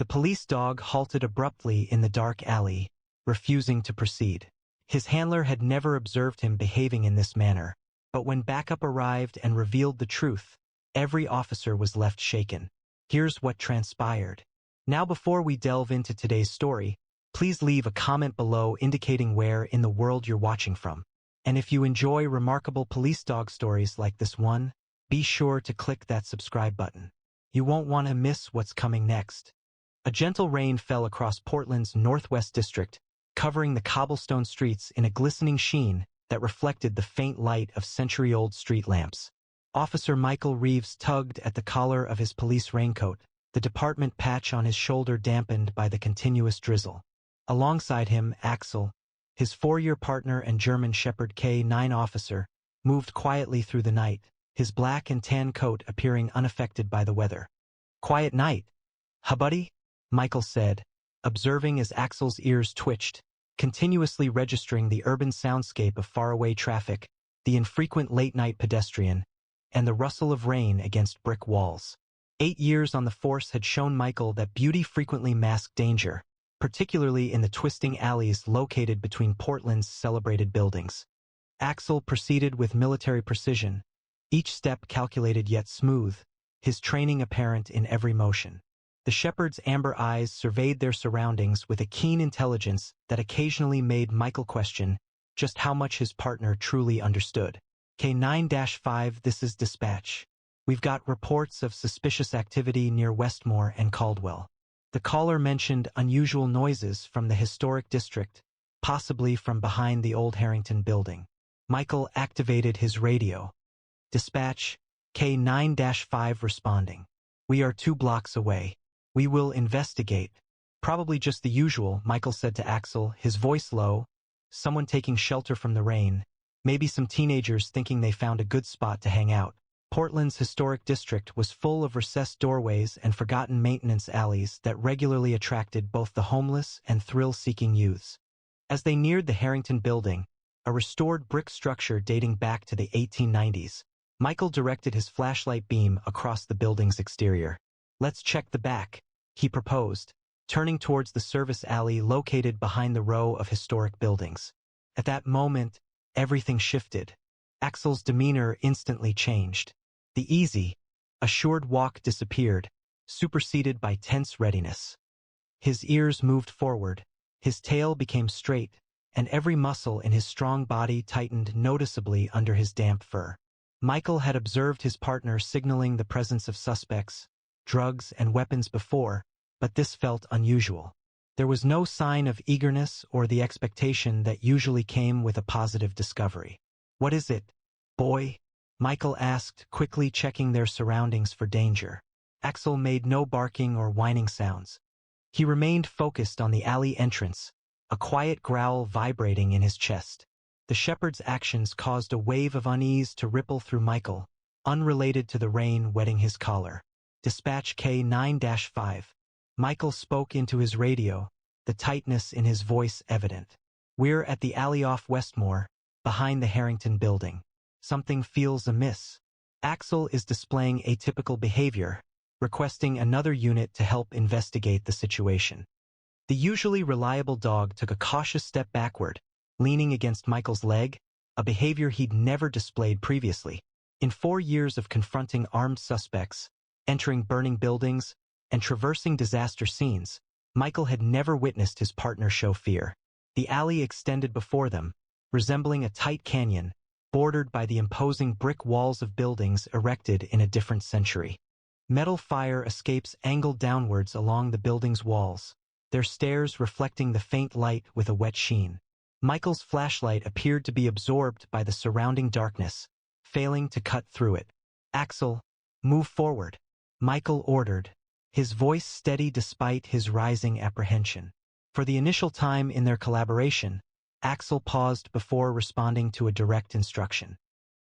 The police dog halted abruptly in the dark alley, refusing to proceed. His handler had never observed him behaving in this manner, but when backup arrived and revealed the truth, every officer was left shaken. Here's what transpired. Now, before we delve into today's story, please leave a comment below indicating where in the world you're watching from. And if you enjoy remarkable police dog stories like this one, be sure to click that subscribe button. You won't want to miss what's coming next. A gentle rain fell across Portland's northwest district, covering the cobblestone streets in a glistening sheen that reflected the faint light of century-old street lamps. Officer Michael Reeves tugged at the collar of his police raincoat, the department patch on his shoulder dampened by the continuous drizzle. Alongside him, Axel, his 4-year partner and German Shepherd K9 officer, moved quietly through the night, his black and tan coat appearing unaffected by the weather. "Quiet night, huh, buddy?" Michael said, observing as Axel's ears twitched, continuously registering the urban soundscape of faraway traffic, the infrequent late-night pedestrian, and the rustle of rain against brick walls. 8 years on the force had shown Michael that beauty frequently masked danger, particularly in the twisting alleys located between Portland's celebrated buildings. Axel proceeded with military precision, each step calculated yet smooth, his training apparent in every motion. The shepherd's amber eyes surveyed their surroundings with a keen intelligence that occasionally made Michael question just how much his partner truly understood. K9-5, this is dispatch. We've got reports of suspicious activity near Westmore and Caldwell. The caller mentioned unusual noises from the historic district, possibly from behind the old Harrington building. Michael activated his radio. Dispatch, K9-5 responding. We are 2 blocks away. We will investigate. Probably just the usual, Michael said to Axel, his voice low. Someone taking shelter from the rain. Maybe some teenagers thinking they found a good spot to hang out. Portland's historic district was full of recessed doorways and forgotten maintenance alleys that regularly attracted both the homeless and thrill-seeking youths. As they neared the Harrington building, a restored brick structure dating back to the 1890s, Michael directed his flashlight beam across the building's exterior. "Let's check the back," he proposed, turning towards the service alley located behind the row of historic buildings. At that moment, everything shifted. Axel's demeanor instantly changed. The easy, assured walk disappeared, superseded by tense readiness. His ears moved forward, his tail became straight, and every muscle in his strong body tightened noticeably under his damp fur. Michael had observed his partner signaling the presence of suspects, drugs, and weapons before, but this felt unusual. There was no sign of eagerness or the expectation that usually came with a positive discovery. "What is it, boy?" Michael asked, quickly checking their surroundings for danger. Axel made no barking or whining sounds. He remained focused on the alley entrance, a quiet growl vibrating in his chest. The shepherd's actions caused a wave of unease to ripple through Michael, unrelated to the rain wetting his collar. "Dispatch K9-5. Michael spoke into his radio, the tightness in his voice evident. "We're at the alley off Westmore, behind the Harrington building. Something feels amiss. Axel is displaying atypical behavior, requesting another unit to help investigate the situation." The usually reliable dog took a cautious step backward, leaning against Michael's leg, a behavior he'd never displayed previously. In 4 years of confronting armed suspects, entering burning buildings, and traversing disaster scenes, Michael had never witnessed his partner show fear. The alley extended before them, resembling a tight canyon, bordered by the imposing brick walls of buildings erected in a different century. Metal fire escapes angled downwards along the building's walls, their stairs reflecting the faint light with a wet sheen. Michael's flashlight appeared to be absorbed by the surrounding darkness, failing to cut through it. "Axel, move forward," Michael ordered, his voice steady despite his rising apprehension. For the initial time in their collaboration, Axel paused before responding to a direct instruction.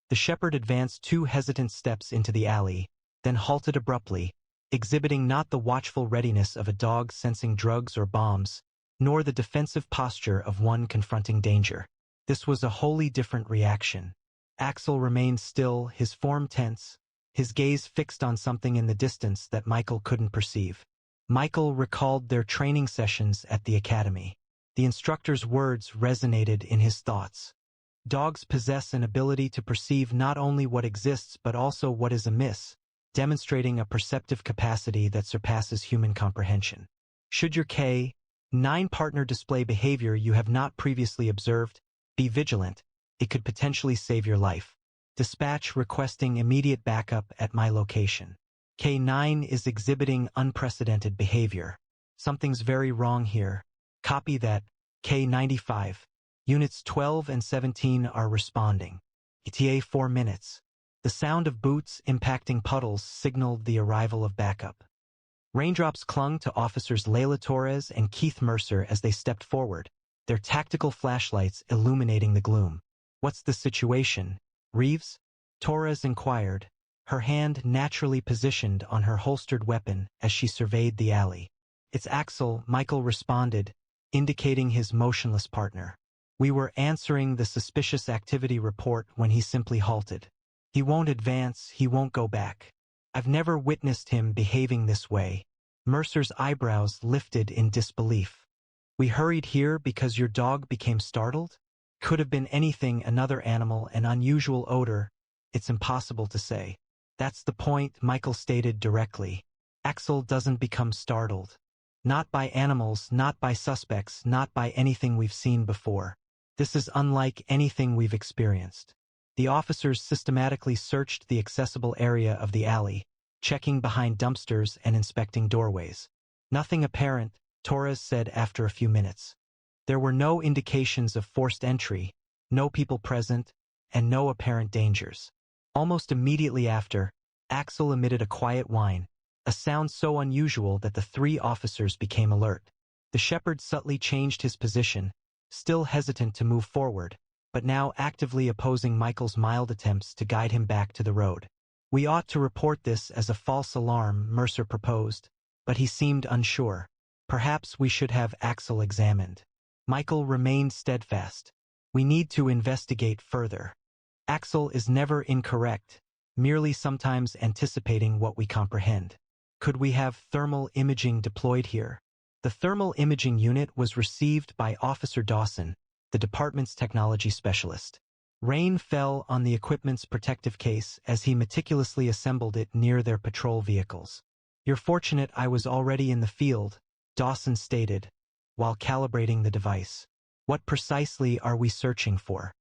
The shepherd advanced 2 hesitant steps into the alley, then halted abruptly, exhibiting not the watchful readiness of a dog sensing drugs or bombs, nor the defensive posture of one confronting danger. This was a wholly different reaction. Axel remained still, his form tense, his gaze fixed on something in the distance that Michael couldn't perceive. Michael recalled their training sessions at the academy. The instructor's words resonated in his thoughts. Dogs possess an ability to perceive not only what exists but also what is amiss, demonstrating a perceptive capacity that surpasses human comprehension. Should your K9 partner display behavior you have not previously observed, be vigilant. It could potentially save your life. Dispatch requesting immediate backup at my location. K9 is exhibiting unprecedented behavior. Something's very wrong here. Copy that. K95. Units 12 and 17 are responding. ETA 4 minutes. The sound of boots impacting puddles signaled the arrival of backup. Raindrops clung to officers Layla Torres and Keith Mercer as they stepped forward, their tactical flashlights illuminating the gloom. What's the situation, Reeves? Torres inquired, her hand naturally positioned on her holstered weapon as she surveyed the alley. It's Axel, Michael responded, indicating his motionless partner. We were answering the suspicious activity report when he simply halted. He won't advance, he won't go back. I've never witnessed him behaving this way. Mercer's eyebrows lifted in disbelief. We hurried here because your dog became startled? Could have been anything, another animal, an unusual odor. It's impossible to say. That's the point, Michael stated directly. Axel doesn't become startled. Not by animals, not by suspects, not by anything we've seen before. This is unlike anything we've experienced. The officers systematically searched the accessible area of the alley, checking behind dumpsters and inspecting doorways. Nothing apparent, Torres said after a few minutes. There were no indications of forced entry, no people present, and no apparent dangers. Almost immediately after, Axel emitted a quiet whine, a sound so unusual that the three officers became alert. The shepherd subtly changed his position, still hesitant to move forward, but now actively opposing Michael's mild attempts to guide him back to the road. We ought to report this as a false alarm, Mercer proposed, but he seemed unsure. Perhaps we should have Axel examined. Michael remained steadfast. We need to investigate further. Axel is never incorrect, merely sometimes anticipating what we comprehend. Could we have thermal imaging deployed here? The thermal imaging unit was received by Officer Dawson, the department's technology specialist. Rain fell on the equipment's protective case as he meticulously assembled it near their patrol vehicles. You're fortunate I was already in the field, Dawson stated, while calibrating the device. What precisely are we searching for?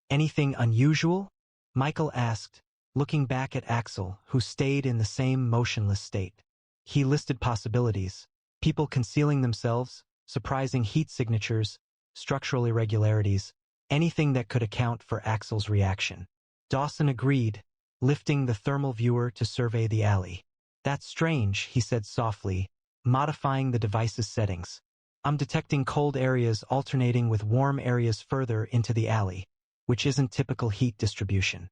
Anything unusual? Michael asked, looking back at Axel, who stayed in the same motionless state. He listed possibilities: people concealing themselves, surprising heat signatures, structural irregularities, anything that could account for Axel's reaction. Dawson agreed, lifting the thermal viewer to survey the alley. That's strange, he said softly, modifying the device's settings. I'm detecting cold areas alternating with warm areas further into the alley, which isn't typical heat distribution.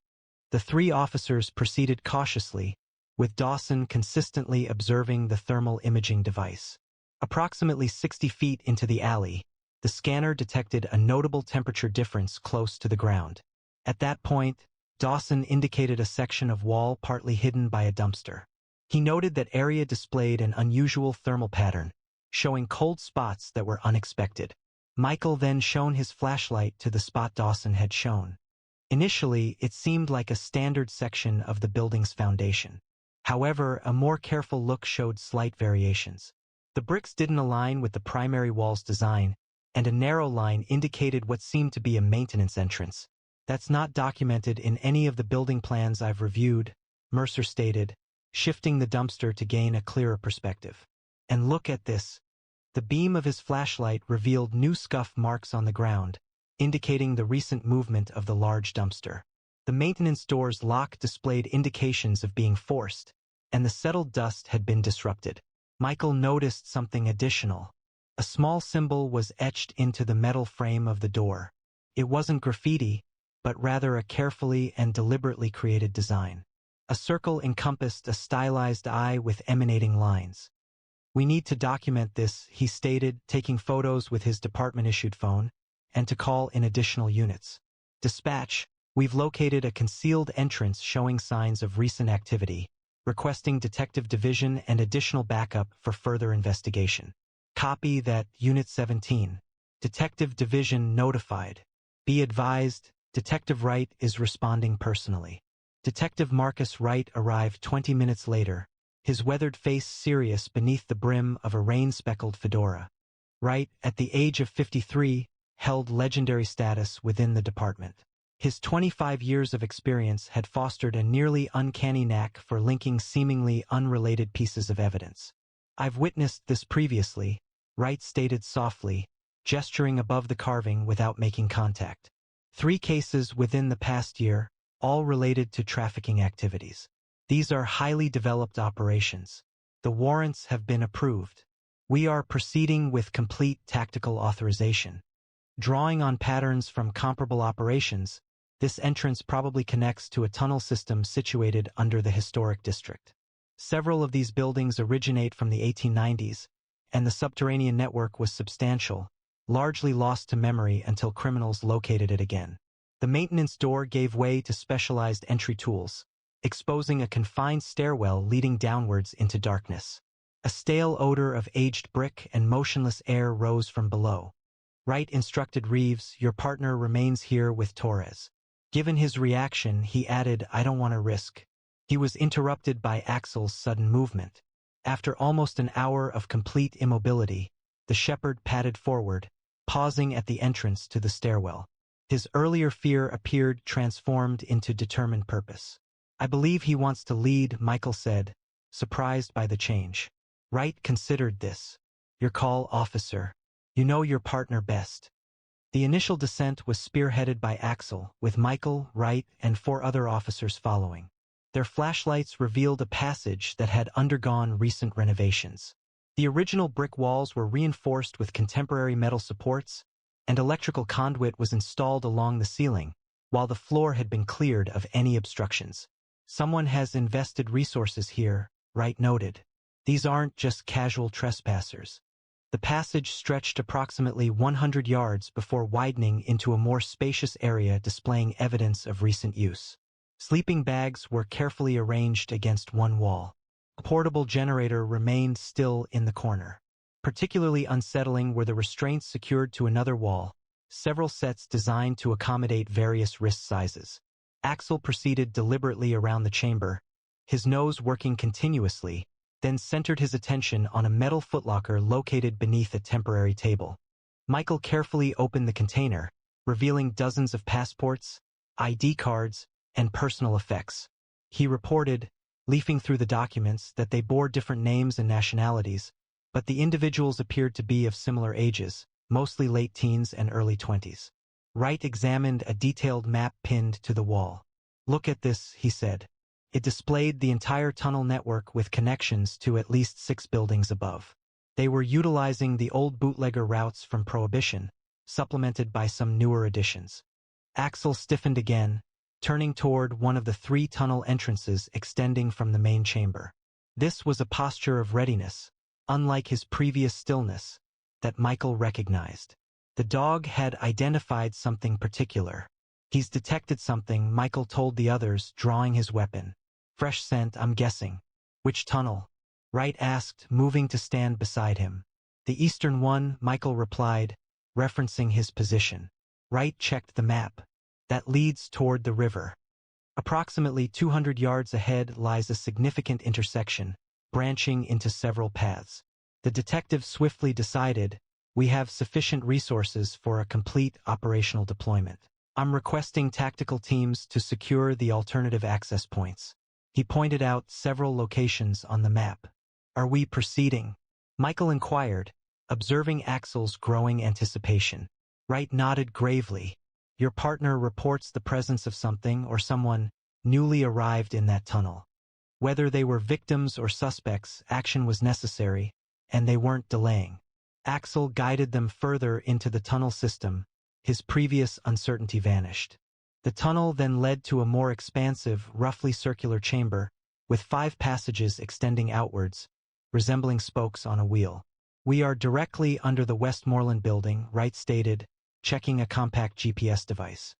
The three officers proceeded cautiously, with Dawson consistently observing the thermal imaging device. Approximately 60 feet into the alley, the scanner detected a notable temperature difference close to the ground. At that point, Dawson indicated a section of wall partly hidden by a dumpster. He noted that area displayed an unusual thermal pattern, showing cold spots that were unexpected. Michael then shone his flashlight to the spot Dawson had shown. Initially, it seemed like a standard section of the building's foundation. However, a more careful look showed slight variations. The bricks didn't align with the primary wall's design, and a narrow line indicated what seemed to be a maintenance entrance. That's not documented in any of the building plans I've reviewed, Mercer stated, shifting the dumpster to gain a clearer perspective. And look at this. The beam of his flashlight revealed new scuff marks on the ground, indicating the recent movement of the large dumpster. The maintenance door's lock displayed indications of being forced, and the settled dust had been disrupted. Michael noticed something additional. A small symbol was etched into the metal frame of the door. It wasn't graffiti, but rather a carefully and deliberately created design. A circle encompassed a stylized eye with emanating lines. We need to document this, he stated, taking photos with his department-issued phone, and to call in additional units. Dispatch, we've located a concealed entrance showing signs of recent activity. requesting Detective Division and additional backup for further investigation. Copy that, Unit 17. Detective Division notified. Be advised, Detective Wright is responding personally. Detective Marcus Wright arrived 20 minutes later, his weathered face serious beneath the brim of a rain-speckled fedora. Wright, at the age of 53, held legendary status within the department. His 25 years of experience had fostered a nearly uncanny knack for linking seemingly unrelated pieces of evidence. I've witnessed this previously, Wright stated softly, gesturing above the carving without making contact. 3 cases within the past year, all related to trafficking activities. These are highly developed operations. The warrants have been approved. We are proceeding with complete tactical authorization. Drawing on patterns from comparable operations, this entrance probably connects to a tunnel system situated under the historic district. Several of these buildings originate from the 1890s, and the subterranean network was substantial, largely lost to memory until criminals located it again. The maintenance door gave way to specialized entry tools, exposing a confined stairwell leading downwards into darkness. A stale odor of aged brick and motionless air rose from below. Wright instructed Reeves, "Your partner remains here with Torres." Given his reaction, he added, "I don't want to risk." He was interrupted by Axel's sudden movement. After almost an hour of complete immobility, the shepherd padded forward, pausing at the entrance to the stairwell. His earlier fear appeared transformed into determined purpose. "I believe he wants to lead," Michael said, surprised by the change. Wright considered this. "Your call, officer. You know your partner best." The initial descent was spearheaded by Axel, with Michael, Wright, and 4 other officers following. Their flashlights revealed a passage that had undergone recent renovations. The original brick walls were reinforced with contemporary metal supports, and electrical conduit was installed along the ceiling, while the floor had been cleared of any obstructions. "Someone has invested resources here," Wright noted. "These aren't just casual trespassers." The passage stretched approximately 100 yards before widening into a more spacious area displaying evidence of recent use. Sleeping bags were carefully arranged against one wall. A portable generator remained still in the corner. Particularly unsettling were the restraints secured to another wall, several sets designed to accommodate various wrist sizes. Axel proceeded deliberately around the chamber, his nose working continuously, then centered his attention on a metal footlocker located beneath a temporary table. Michael carefully opened the container, revealing dozens of passports, ID cards, and personal effects. He reported, leafing through the documents, that they bore different names and nationalities, but the individuals appeared to be of similar ages, mostly late teens and early 20s. Wright examined a detailed map pinned to the wall. "Look at this," he said. It displayed the entire tunnel network with connections to at least 6 buildings above. They were utilizing the old bootlegger routes from Prohibition, supplemented by some newer additions. Axel stiffened again, turning toward one of the 3 tunnel entrances extending from the main chamber. This was a posture of readiness, unlike his previous stillness, that Michael recognized. The dog had identified something particular. "He's detected something," Michael told the others, drawing his weapon. "Fresh scent, I'm guessing." "Which tunnel?" Wright asked, moving to stand beside him. "The eastern one," Michael replied, referencing his position. Wright checked the map. "That leads toward the river. Approximately 200 yards ahead lies a significant intersection, branching into several paths." The detective swiftly decided, "We have sufficient resources for a complete operational deployment. I'm requesting tactical teams to secure the alternative access points." He pointed out several locations on the map. "Are we proceeding?" Michael inquired, observing Axel's growing anticipation. Wright nodded gravely. "Your partner reports the presence of something or someone newly arrived in that tunnel. Whether they were victims or suspects, action was necessary, and they weren't delaying." Axel guided them further into the tunnel system. His previous uncertainty vanished. The tunnel then led to a more expansive, roughly circular chamber, with 5 passages extending outwards, resembling spokes on a wheel. "We are directly under the Westmoreland building," Wright stated, checking a compact GPS device.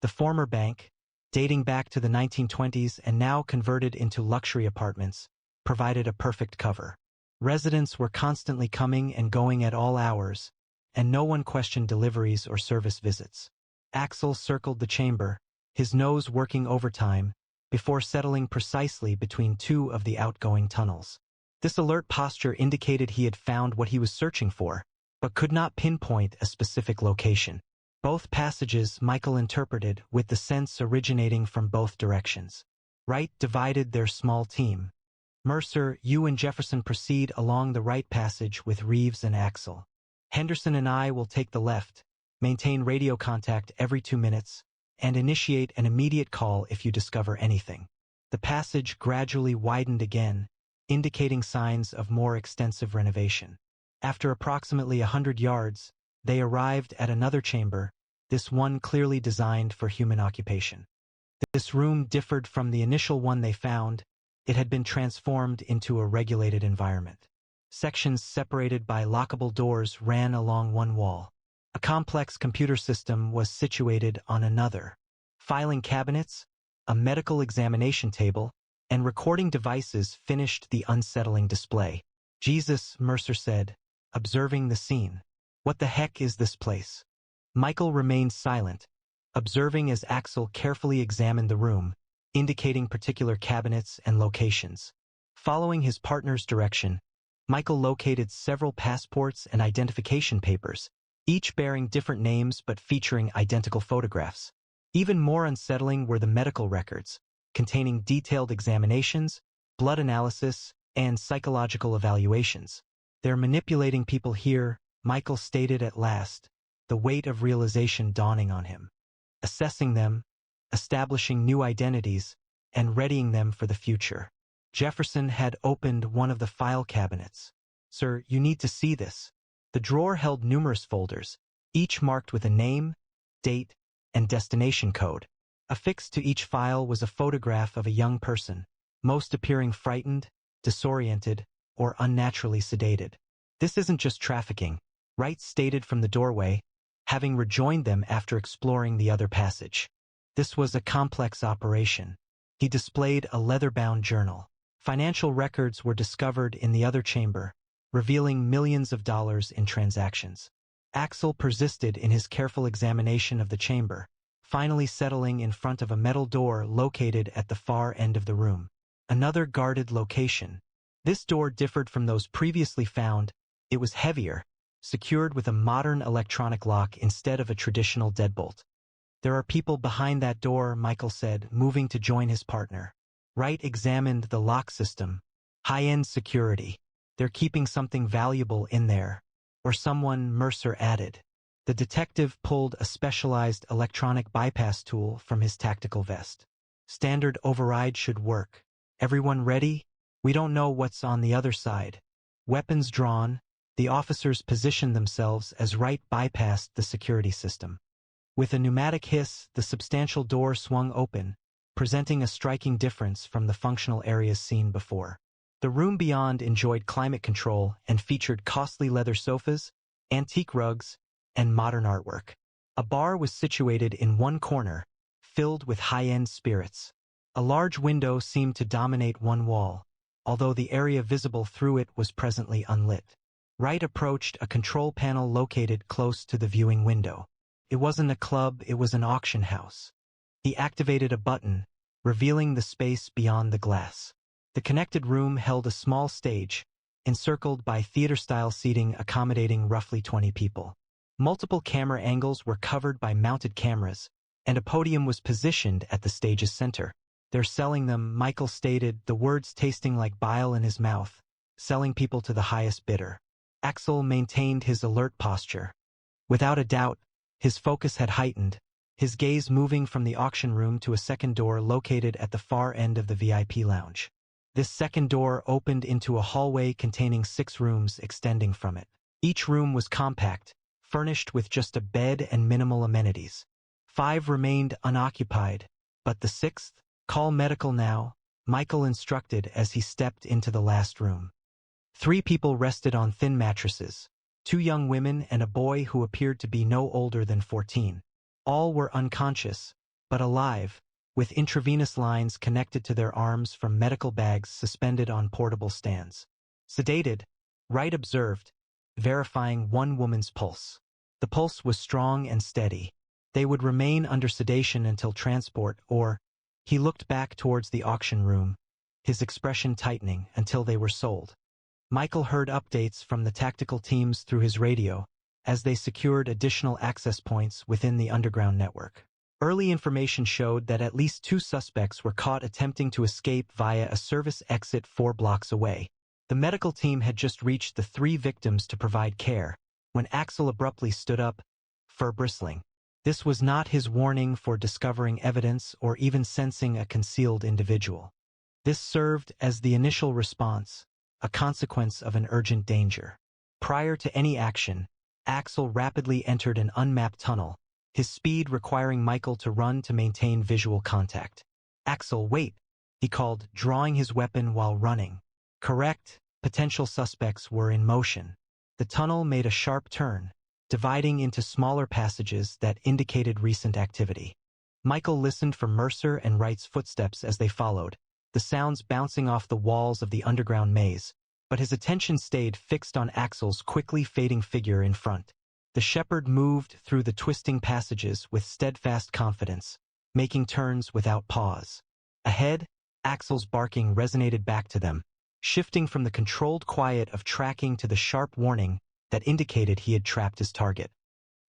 "The former bank, dating back to the 1920s and now converted into luxury apartments, provided a perfect cover. Residents were constantly coming and going at all hours, and no one questioned deliveries or service visits. Axel circled the chamber, his nose working overtime, before settling precisely between two of the outgoing tunnels. This alert posture indicated he had found what he was searching for, but could not pinpoint a specific location. Both passages Michael interpreted with the sense originating from both directions. Wright divided their small team. Mercer, you and Jefferson proceed along the right passage with Reeves and Axel. Henderson and I will take the left, maintain radio contact every 2 minutes, and initiate an immediate call if you discover anything. The passage gradually widened again, indicating signs of more extensive renovation. After approximately 100 yards, they arrived at another chamber, this one clearly designed for human occupation. This room differed from the initial one they found. It had been transformed into a regulated environment. Sections separated by lockable doors ran along one wall. A complex computer system was situated on another. Filing cabinets, a medical examination table, and recording devices finished the unsettling display. Jesus, Mercer said, observing the scene. What the heck is this place? Michael remained silent, observing as Axel carefully examined the room, indicating particular cabinets and locations. Following his partner's direction, Michael located several passports and identification papers, each bearing different names but featuring identical photographs. Even more unsettling were the medical records, containing detailed examinations, blood analysis, and psychological evaluations. They're manipulating people here, Michael stated at last, the weight of realization dawning on him. Assessing them, establishing new identities, and readying them for the future. Jefferson had opened one of the file cabinets. Sir, you need to see this. The drawer held numerous folders, each marked with a name, date, and destination code. Affixed to each file was a photograph of a young person, most appearing frightened, disoriented, or unnaturally sedated. This isn't just trafficking, Wright stated from the doorway, having rejoined them after exploring the other passage. This was a complex operation. He displayed a leather-bound journal. Financial records were discovered in the other chamber, revealing millions of dollars in transactions. Axel persisted in his careful examination of the chamber, finally settling in front of a metal door located at the far end of the room. Another guarded location. This door differed from those previously found. It was heavier, secured with a modern electronic lock instead of a traditional deadbolt. There are people behind that door, Michael said, moving to join his partner. Wright examined the lock system. High-end security. They're keeping something valuable in there. Or someone, Mercer added. The detective pulled a specialized electronic bypass tool from his tactical vest. Standard override should work. Everyone ready? We don't know what's on the other side. Weapons drawn, the officers positioned themselves as Wright bypassed the security system. With a pneumatic hiss, the substantial door swung open, presenting a striking difference from the functional areas seen before. The room beyond enjoyed climate control and featured costly leather sofas, antique rugs, and modern artwork. A bar was situated in one corner, filled with high-end spirits. A large window seemed to dominate one wall, although the area visible through it was presently unlit. Wright approached a control panel located close to the viewing window. It wasn't a club, it was an auction house. He activated a button, revealing the space beyond the glass. The connected room held a small stage, encircled by theater-style seating accommodating roughly 20 people. Multiple camera angles were covered by mounted cameras, and a podium was positioned at the stage's center. They're selling them, Michael stated, the words tasting like bile in his mouth, selling people to the highest bidder. Axel maintained his alert posture. Without a doubt, his focus had heightened, his gaze moving from the auction room to a second door located at the far end of the VIP lounge. This second door opened into a hallway containing 6 rooms extending from it. Each room was compact, furnished with just a bed and minimal amenities. 5 remained unoccupied, but the 6th, call medical now, Michael instructed as he stepped into the last room. 3 people rested on thin mattresses, 2 young women and a boy who appeared to be no older than 14. All were unconscious, but alive, with intravenous lines connected to their arms from medical bags suspended on portable stands. Sedated, Wright observed, verifying one woman's pulse. The pulse was strong and steady. They would remain under sedation until transport or, he looked back towards the auction room, his expression tightening until they were sold. Michael heard updates from the tactical teams through his radio as they secured additional access points within the underground network. Early information showed that at least 2 suspects were caught attempting to escape via a service exit 4 blocks away. The medical team had just reached the 3 victims to provide care when Axel abruptly stood up, fur bristling. This was not his warning for discovering evidence or even sensing a concealed individual. This served as the initial response, a consequence of an urgent danger. Prior to any action, Axel rapidly entered an unmapped tunnel, his speed requiring Michael to run to maintain visual contact. "Axel, wait," he called, drawing his weapon while running. Correct, potential suspects were in motion. The tunnel made a sharp turn, dividing into smaller passages that indicated recent activity. Michael listened for Mercer and Wright's footsteps as they followed, the sounds bouncing off the walls of the underground maze, but his attention stayed fixed on Axel's quickly fading figure in front. The shepherd moved through the twisting passages with steadfast confidence, making turns without pause. Ahead, Axel's barking resonated back to them, shifting from the controlled quiet of tracking to the sharp warning that indicated he had trapped his target.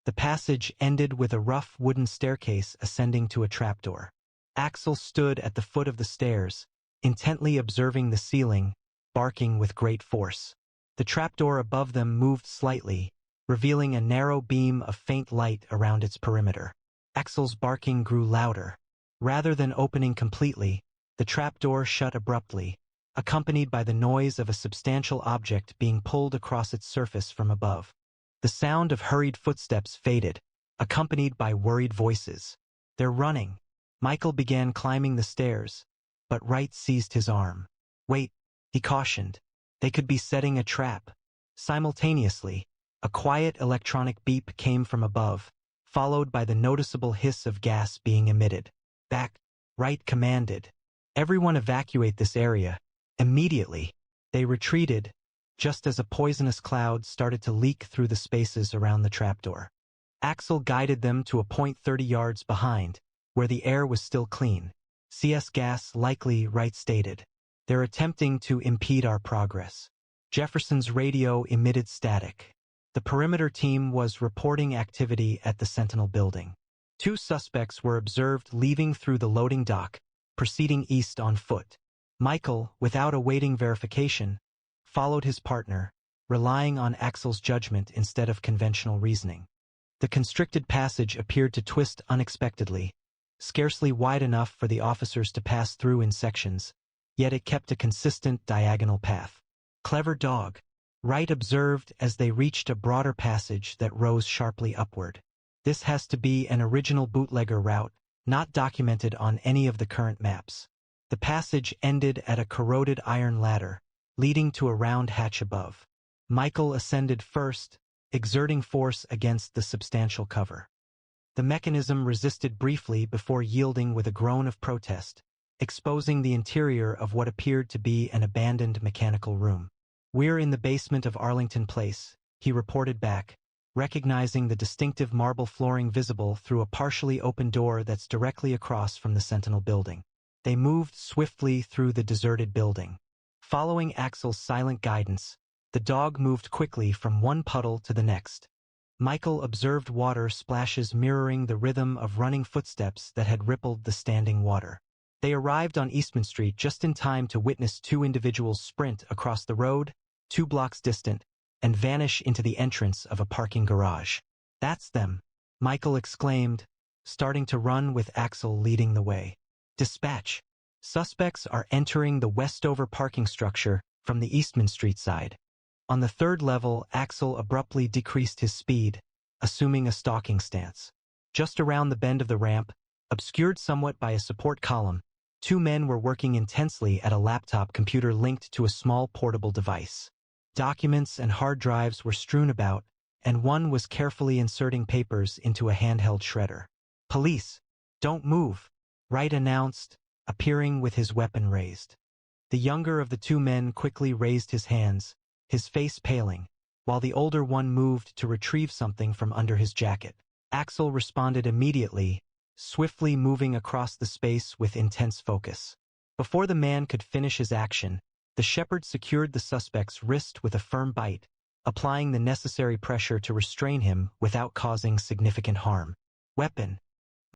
The passage ended with a rough wooden staircase ascending to a trapdoor. Axel stood at the foot of the stairs, intently observing the ceiling, barking with great force. The trapdoor above them moved slightly, revealing a narrow beam of faint light around its perimeter. Axel's barking grew louder. Rather than opening completely, the trapdoor shut abruptly, accompanied by the noise of a substantial object being pulled across its surface from above. The sound of hurried footsteps faded, accompanied by worried voices. "They're running." Michael began climbing the stairs, but Wright seized his arm. "Wait," he cautioned. "They could be setting a trap." Simultaneously, a quiet electronic beep came from above, followed by the noticeable hiss of gas being emitted. "Back," Wright commanded. "Everyone evacuate this area. Immediately." They retreated, just as a poisonous cloud started to leak through the spaces around the trapdoor. Axel guided them to a point 30 yards behind, where the air was still clean. "CS gas likely," Wright stated. "They're attempting to impede our progress." Jefferson's radio emitted static. The perimeter team was reporting activity at the Sentinel building. 2 suspects were observed leaving through the loading dock, proceeding east on foot. Michael, without awaiting verification, followed his partner, relying on Axel's judgment instead of conventional reasoning. The constricted passage appeared to twist unexpectedly, scarcely wide enough for the officers to pass through in sections, yet it kept a consistent diagonal path. "Clever dog," Wright observed as they reached a broader passage that rose sharply upward. "This has to be an original bootlegger route, not documented on any of the current maps." The passage ended at a corroded iron ladder, leading to a round hatch above. Michael ascended first, exerting force against the substantial cover. The mechanism resisted briefly before yielding with a groan of protest, exposing the interior of what appeared to be an abandoned mechanical room. "We're in the basement of Arlington Place," he reported back, recognizing the distinctive marble flooring visible through a partially open door that's directly across from the Sentinel building. They moved swiftly through the deserted building. Following Axel's silent guidance, the dog moved quickly from one puddle to the next. Michael observed water splashes mirroring the rhythm of running footsteps that had rippled the standing water. They arrived on Eastman Street just in time to witness 2 individuals sprint across the road, 2 blocks distant, and vanish into the entrance of a parking garage. "That's them," Michael exclaimed, starting to run with Axel leading the way. "Dispatch. Suspects are entering the Westover parking structure from the Eastman Street side." On the 3rd level, Axel abruptly decreased his speed, assuming a stalking stance. Just around the bend of the ramp, obscured somewhat by a support column, 2 men were working intensely at a laptop computer linked to a small portable device. Documents and hard drives were strewn about, and one was carefully inserting papers into a handheld shredder. "Police, don't move," Wright announced, appearing with his weapon raised. The younger of the two men quickly raised his hands, his face paling, while the older one moved to retrieve something from under his jacket. Axel responded immediately, swiftly moving across the space with intense focus. Before the man could finish his action, the shepherd secured the suspect's wrist with a firm bite, applying the necessary pressure to restrain him without causing significant harm. Weapon.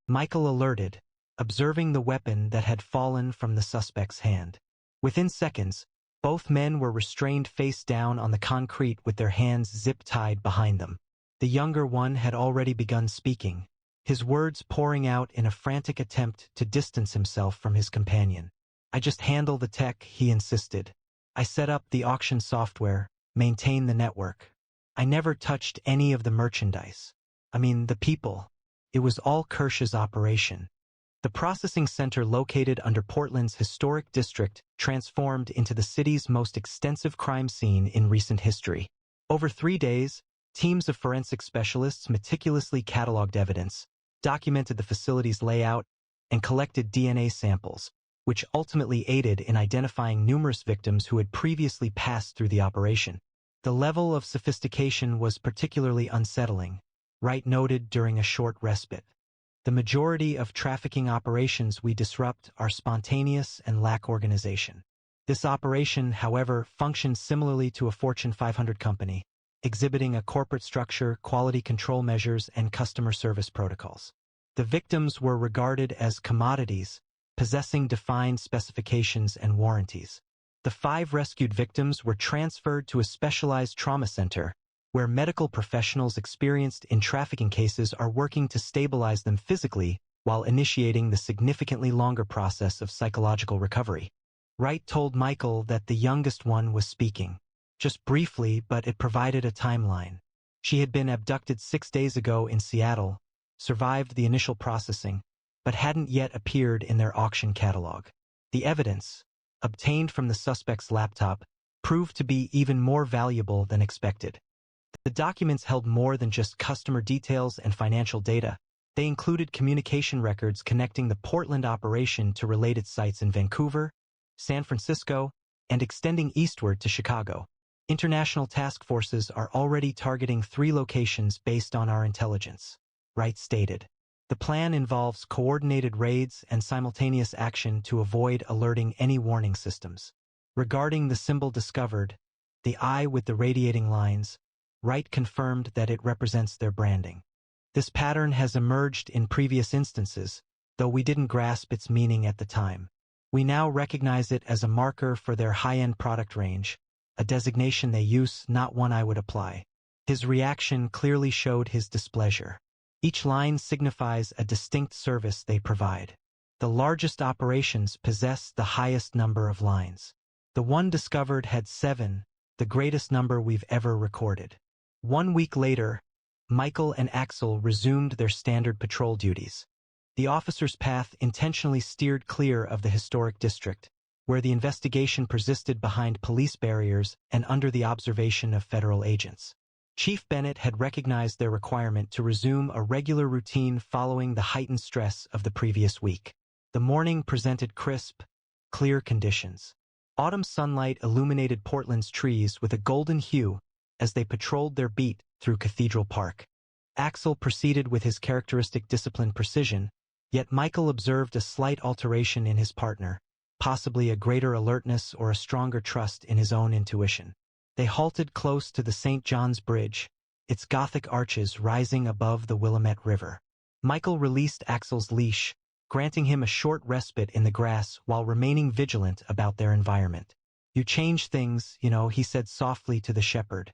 Michael alerted, observing the weapon that had fallen from the suspect's hand. Within seconds, both men were restrained face down on the concrete with their hands zip-tied behind them. The younger one had already begun speaking, his words pouring out in a frantic attempt to distance himself from his companion. "I just handle the tech," he insisted. "I set up the auction software, maintain the network. I never touched any of the merchandise. I mean, the people. It was all Kirsch's operation." The processing center located under Portland's historic district transformed into the city's most extensive crime scene in recent history. Over 3 days, teams of forensic specialists meticulously cataloged evidence, documented the facility's layout, and collected DNA samples, which ultimately aided in identifying numerous victims who had previously passed through the operation. The level of sophistication was particularly unsettling, Wright noted during a short respite. "The majority of trafficking operations we disrupt are spontaneous and lack organization. This operation, however, functions similarly to a Fortune 500 company, exhibiting a corporate structure, quality control measures, and customer service protocols. The victims were regarded as commodities, possessing defined specifications and warranties. The 5 rescued victims were transferred to a specialized trauma center, where medical professionals experienced in trafficking cases are working to stabilize them physically while initiating the significantly longer process of psychological recovery." Wright told Michael that the youngest one was speaking. Just briefly, but it provided a timeline. She had been abducted 6 days ago in Seattle, survived the initial processing, but hadn't yet appeared in their auction catalog. The evidence, obtained from the suspect's laptop, proved to be even more valuable than expected. The documents held more than just customer details and financial data. They included communication records connecting the Portland operation to related sites in Vancouver, San Francisco, and extending eastward to Chicago. "International task forces are already targeting 3 locations based on our intelligence," Wright stated. "The plan involves coordinated raids and simultaneous action to avoid alerting any warning systems." Regarding the symbol discovered, the eye with the radiating lines, Wright confirmed that it represents their branding. "This pattern has emerged in previous instances, though we didn't grasp its meaning at the time. We now recognize it as a marker for their high-end product range, a designation they use, not one I would apply." His reaction clearly showed his displeasure. Each line signifies a distinct service they provide. The largest operations possess the highest number of lines. The one discovered had 7, the greatest number we've ever recorded. 1 week later, Michael and Axel resumed their standard patrol duties. The officer's path intentionally steered clear of the historic district, where the investigation persisted behind police barriers and under the observation of federal agents. Chief Bennett had recognized their requirement to resume a regular routine following the heightened stress of the previous week. The morning presented crisp, clear conditions. Autumn sunlight illuminated Portland's trees with a golden hue as they patrolled their beat through Cathedral Park. Axel proceeded with his characteristic disciplined precision, yet Michael observed a slight alteration in his partner, possibly a greater alertness or a stronger trust in his own intuition. They halted close to the St. John's Bridge, its Gothic arches rising above the Willamette River. Michael released Axel's leash, granting him a short respite in the grass while remaining vigilant about their environment. "You change things, he said softly to the shepherd.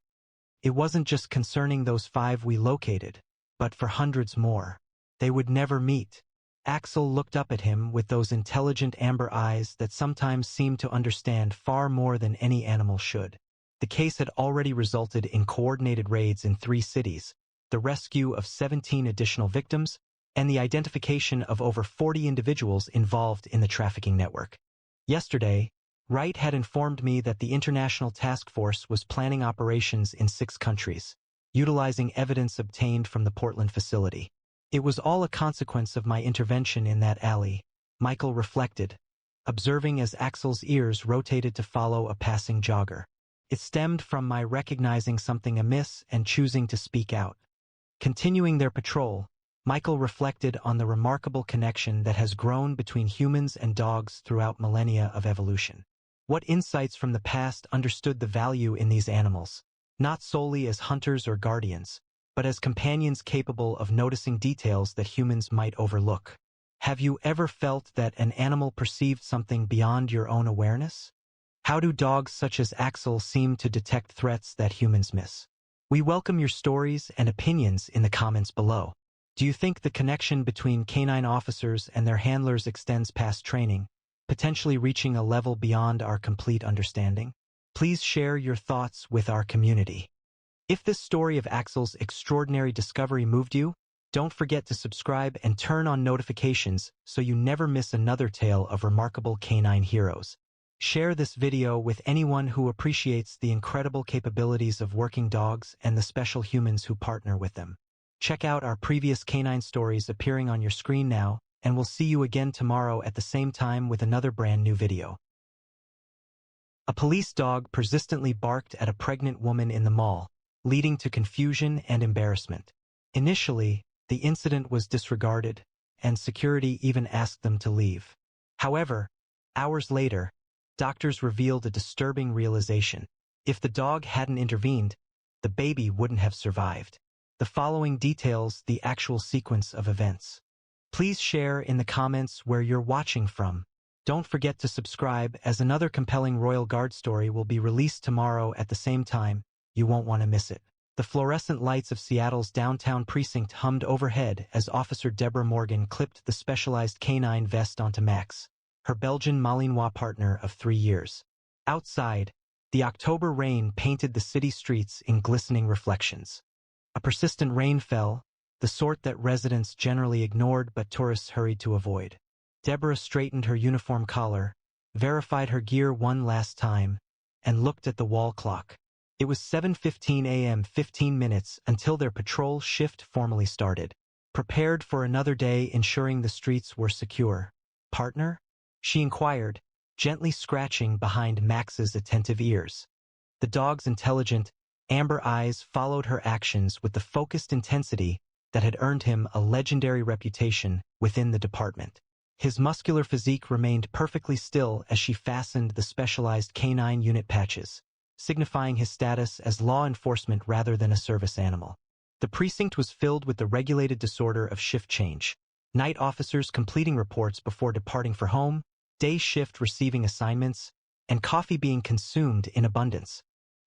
"It wasn't just concerning those 5 we located, but for hundreds more. They would never meet." Axel looked up at him with those intelligent amber eyes that sometimes seem to understand far more than any animal should. The case had already resulted in coordinated raids in 3 cities, the rescue of 17 additional victims, and the identification of over 40 individuals involved in the trafficking network. Yesterday, Wright had informed me that the International Task Force was planning operations in 6 countries, utilizing evidence obtained from the Portland facility. It was all a consequence of my intervention in that alley. Michael reflected, observing as Axel's ears rotated to follow a passing jogger. It stemmed from my recognizing something amiss and choosing to speak out. Continuing their patrol, Michael reflected on the remarkable connection that has grown between humans and dogs throughout millennia of evolution. What insights from the past understood the value in these animals, not solely as hunters or guardians, but as companions capable of noticing details that humans might overlook. Have you ever felt that an animal perceived something beyond your own awareness? How do dogs such as Axel seem to detect threats that humans miss? We welcome your stories and opinions in the comments below. Do you think the connection between canine officers and their handlers extends past training, potentially reaching a level beyond our complete understanding? Please share your thoughts with our community. If this story of Axel's extraordinary discovery moved you, don't forget to subscribe and turn on notifications so you never miss another tale of remarkable canine heroes. Share this video with anyone who appreciates the incredible capabilities of working dogs and the special humans who partner with them. Check out our previous canine stories appearing on your screen now, and we'll see you again tomorrow at the same time with another brand new video. A police dog persistently barked at a pregnant woman in the mall, leading to confusion and embarrassment. Initially, the incident was disregarded, and security even asked them to leave. However, hours later, doctors revealed a disturbing realization. If the dog hadn't intervened, the baby wouldn't have survived. The following details the actual sequence of events. Please share in the comments where you're watching from. Don't forget to subscribe, as another compelling Royal Guard story will be released tomorrow at the same time. You won't want to miss it. The fluorescent lights of Seattle's downtown precinct hummed overhead as Officer Deborah Morgan clipped the specialized canine vest onto Max, her Belgian Malinois partner of 3 years. Outside, the October rain painted the city streets in glistening reflections. A persistent rain fell, the sort that residents generally ignored but tourists hurried to avoid. Deborah straightened her uniform collar, verified her gear one last time, and looked at the wall clock. It was 7:15 a.m. 15 minutes until their patrol shift formally started. Prepared for another day ensuring the streets were secure. Partner? She inquired, gently scratching behind Max's attentive ears. The dog's intelligent, amber eyes followed her actions with the focused intensity that had earned him a legendary reputation within the department. His muscular physique remained perfectly still as she fastened the specialized canine unit patches, signifying his status as law enforcement rather than a service animal. The precinct was filled with the regulated disorder of shift change. Night officers completing reports before departing for home, day shift receiving assignments, and coffee being consumed in abundance.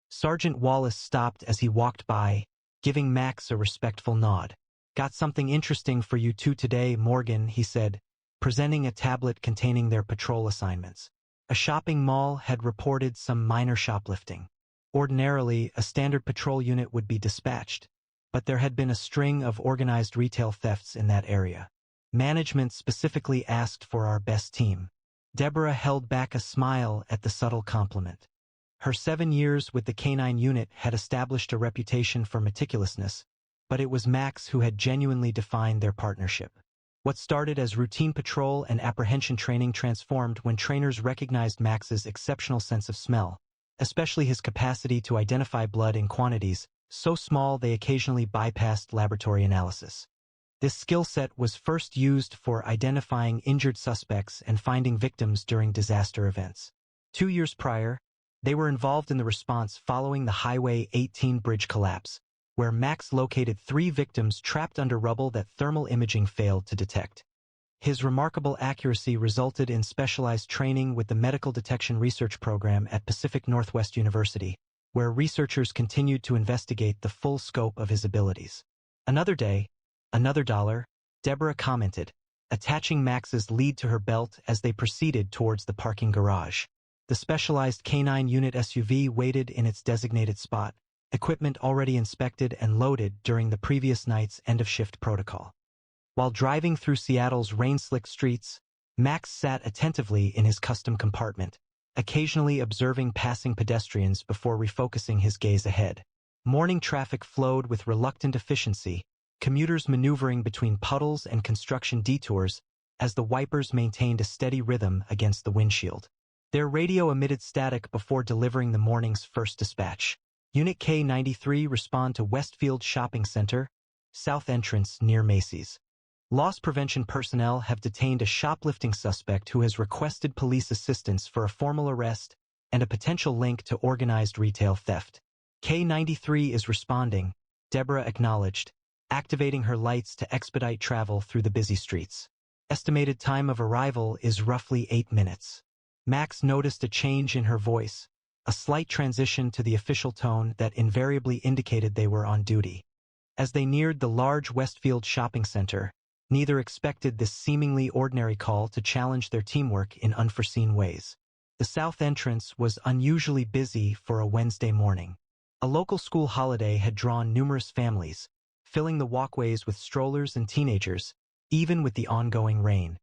Sergeant Wallace stopped as he walked by, giving Max a respectful nod. "Got something interesting for you two today, Morgan," he said, presenting a tablet containing their patrol assignments. A shopping mall had reported some minor shoplifting. Ordinarily, a standard patrol unit would be dispatched, but there had been a string of organized retail thefts in that area. Management specifically asked for our best team. Deborah held back a smile at the subtle compliment. Her 7 years with the canine unit had established a reputation for meticulousness, but it was Max who had genuinely defined their partnership. What started as routine patrol and apprehension training transformed when trainers recognized Max's exceptional sense of smell, especially his capacity to identify blood in quantities so small they occasionally bypassed laboratory analysis. This skill set was first used for identifying injured suspects and finding victims during disaster events. 2 years prior, they were involved in the response following the Highway 18 bridge collapse, where Max located 3 victims trapped under rubble that thermal imaging failed to detect. His remarkable accuracy resulted in specialized training with the Medical Detection Research Program at Pacific Northwest University, where researchers continued to investigate the full scope of his abilities. "Another day, another dollar," Deborah commented, attaching Max's lead to her belt as they proceeded towards the parking garage. The specialized canine unit SUV waited in its designated spot, equipment already inspected and loaded during the previous night's end-of-shift protocol. While driving through Seattle's rain-slicked streets, Max sat attentively in his custom compartment, occasionally observing passing pedestrians before refocusing his gaze ahead. Morning traffic flowed with reluctant efficiency, commuters maneuvering between puddles and construction detours as the wipers maintained a steady rhythm against the windshield. Their radio emitted static before delivering the morning's first dispatch. Unit K-93 respond to Westfield Shopping Center, south entrance near Macy's. Loss prevention personnel have detained a shoplifting suspect who has requested police assistance for a formal arrest and a potential link to organized retail theft. K-93 is responding, Deborah acknowledged, activating her lights to expedite travel through the busy streets. Estimated time of arrival is roughly 8 minutes. Max noticed a change in her voice, a slight transition to the official tone that invariably indicated they were on duty. As they neared the large Westfield shopping center, neither expected this seemingly ordinary call to challenge their teamwork in unforeseen ways. The south entrance was unusually busy for a Wednesday morning. A local school holiday had drawn numerous families, filling the walkways with strollers and teenagers, even with the ongoing rain.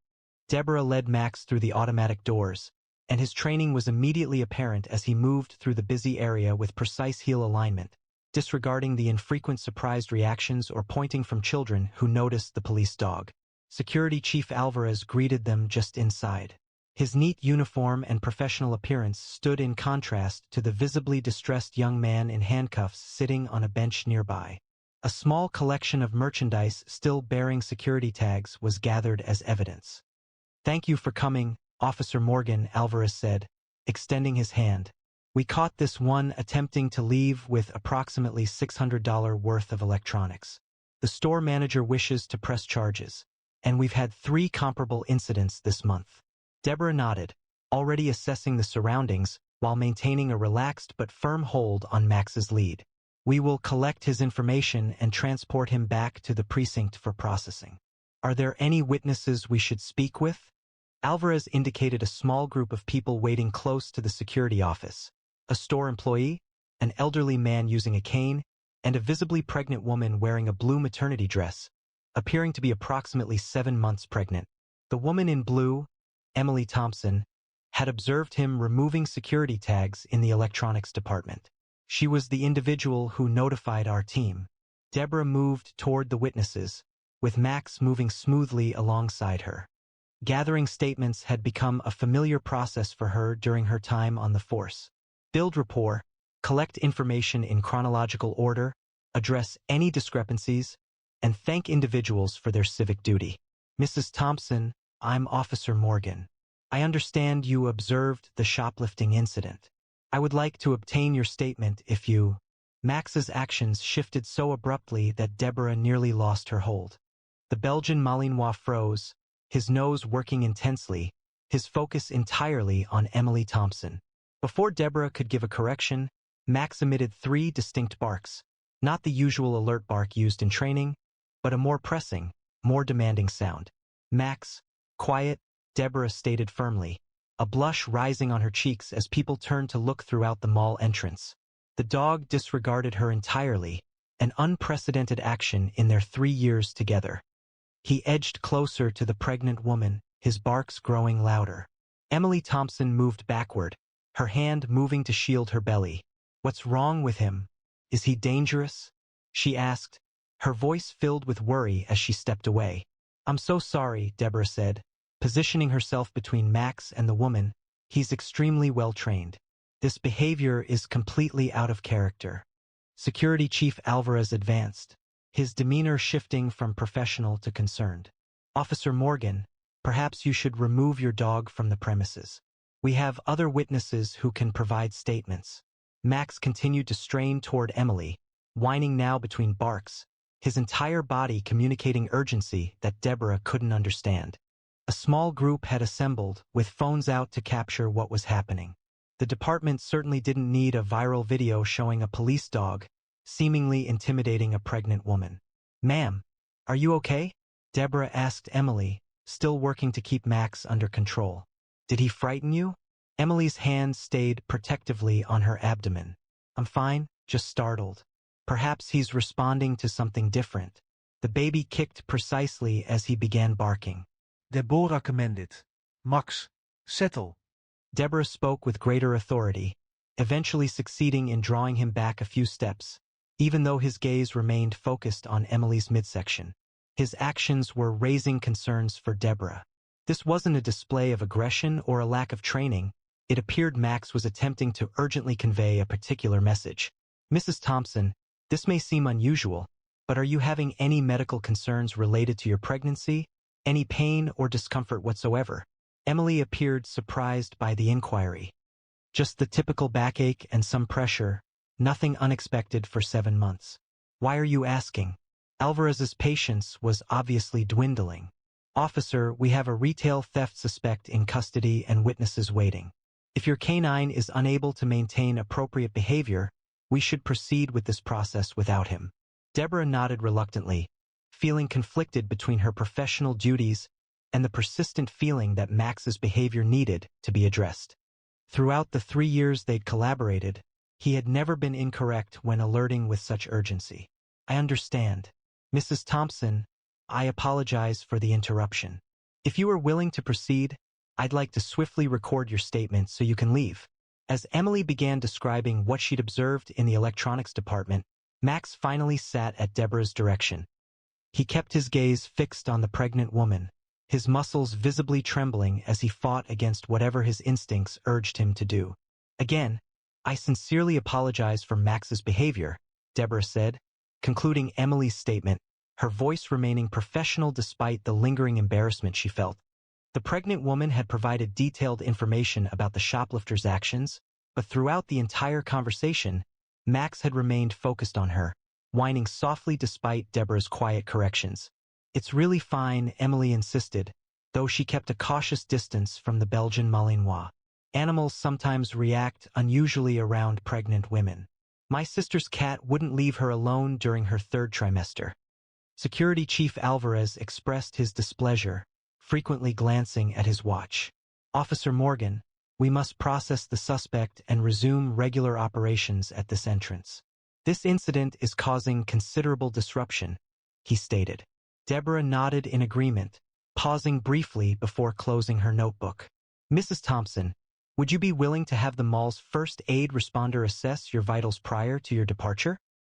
Deborah led Max through the automatic doors, and his training was immediately apparent as he moved through the busy area with precise heel alignment, disregarding the infrequent surprised reactions or pointing from children who noticed the police dog. Security Chief Alvarez greeted them just inside. His neat uniform and professional appearance stood in contrast to the visibly distressed young man in handcuffs sitting on a bench nearby. A small collection of merchandise still bearing security tags was gathered as evidence. "Thank you for coming, Officer Morgan," Alvarez said, extending his hand. "We caught this one attempting to leave with approximately $600 worth of electronics. The store manager wishes to press charges, and we've had 3 comparable incidents this month." Deborah nodded, already assessing the surroundings while maintaining a relaxed but firm hold on Max's lead. "We will collect his information and transport him back to the precinct for processing. Are there any witnesses we should speak with?" Alvarez indicated a small group of people waiting close to the security office: a store employee, an elderly man using a cane, and a visibly pregnant woman wearing a blue maternity dress, appearing to be approximately 7 months pregnant. The woman in blue, Emily Thompson, had observed him removing security tags in the electronics department. She was the individual who notified our team. Deborah moved toward the witnesses, with Max moving smoothly alongside her. Gathering statements had become a familiar process for her during her time on the force. Build rapport, collect information in chronological order, address any discrepancies, and thank individuals for their civic duty. "Mrs. Thompson, I'm Officer Morgan. I understand you observed the shoplifting incident. I would like to obtain your statement if you—" Max's actions shifted so abruptly that Deborah nearly lost her hold. The Belgian Malinois froze, his nose working intensely, his focus entirely on Emily Thompson. Before Deborah could give a correction, Max emitted 3 distinct barks, not the usual alert bark used in training, but a more pressing, more demanding sound. "Max, quiet," Deborah stated firmly, a blush rising on her cheeks as people turned to look throughout the mall entrance. The dog disregarded her entirely, an unprecedented action in their 3 years together. He edged closer to the pregnant woman, his barks growing louder. Emily Thompson moved backward, her hand moving to shield her belly. "What's wrong with him? Is he dangerous?" she asked, her voice filled with worry as she stepped away. "I'm so sorry," Deborah said, positioning herself between Max and the woman. "He's extremely well trained. This behavior is completely out of character." Security Chief Alvarez advanced, his demeanor shifting from professional to concerned. "Officer Morgan, perhaps you should remove your dog from the premises. We have other witnesses who can provide statements." Max continued to strain toward Emily, whining now between barks, his entire body communicating urgency that Deborah couldn't understand. A small group had assembled, with phones out to capture what was happening. The department certainly didn't need a viral video showing a police dog seemingly intimidating a pregnant woman. "Ma'am, are you okay?" Deborah asked Emily, still working to keep Max under control. "Did he frighten you?" Emily's hand stayed protectively on her abdomen. "I'm fine, just startled. Perhaps he's responding to something different." The baby kicked precisely as he began barking. "Deborah commanded. Max, settle." Deborah spoke with greater authority, eventually succeeding in drawing him back a few steps, even though his gaze remained focused on Emily's midsection. His actions were raising concerns for Deborah. This wasn't a display of aggression or a lack of training. It appeared Max was attempting to urgently convey a particular message. Mrs. Thompson, this may seem unusual, but are you having any medical concerns related to your pregnancy? Any pain or discomfort whatsoever? Emily appeared surprised by the inquiry. Just the typical backache and some pressure, nothing unexpected for 7 months. Why are you asking? Alvarez's patience was obviously dwindling. Officer, we have a retail theft suspect in custody and witnesses waiting. If your canine is unable to maintain appropriate behavior, we should proceed with this process without him. Deborah nodded reluctantly, feeling conflicted between her professional duties and the persistent feeling that Max's behavior needed to be addressed. Throughout the 3 years they'd collaborated, he had never been incorrect when alerting with such urgency. I understand. Mrs. Thompson, I apologize for the interruption. If you are willing to proceed, I'd like to swiftly record your statement so you can leave. As Emily began describing what she'd observed in the electronics department, Max finally sat at Deborah's direction. He kept his gaze fixed on the pregnant woman, his muscles visibly trembling as he fought against whatever his instincts urged him to do. Again, I sincerely apologize for Max's behavior, Deborah said, concluding Emily's statement, her voice remaining professional despite the lingering embarrassment she felt. The pregnant woman had provided detailed information about the shoplifter's actions, but throughout the entire conversation, Max had remained focused on her, whining softly despite Deborah's quiet corrections. It's really fine, Emily insisted, though she kept a cautious distance from the Belgian Malinois. Animals sometimes react unusually around pregnant women. My sister's cat wouldn't leave her alone during her 3rd trimester. Security Chief Alvarez expressed his displeasure, frequently glancing at his watch. Officer Morgan, we must process the suspect and resume regular operations at this entrance. This incident is causing considerable disruption, he stated. Deborah nodded in agreement, pausing briefly before closing her notebook. Mrs. Thompson, would you be willing to have the mall's first aid responder assess your vitals prior to your departure?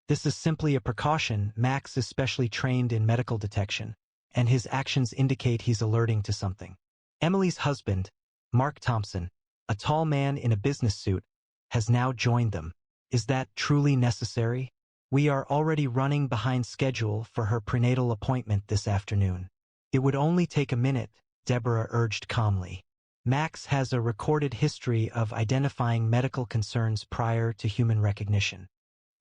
This is simply a precaution. Max is specially trained in medical detection, and his actions indicate he's alerting to something. Emily's husband, Mark Thompson, a tall man in a business suit, has now joined them. Is that truly necessary? We are already running behind schedule for her prenatal appointment this afternoon. It would only take a minute, Deborah urged calmly. Max has a recorded history of identifying medical concerns prior to human recognition.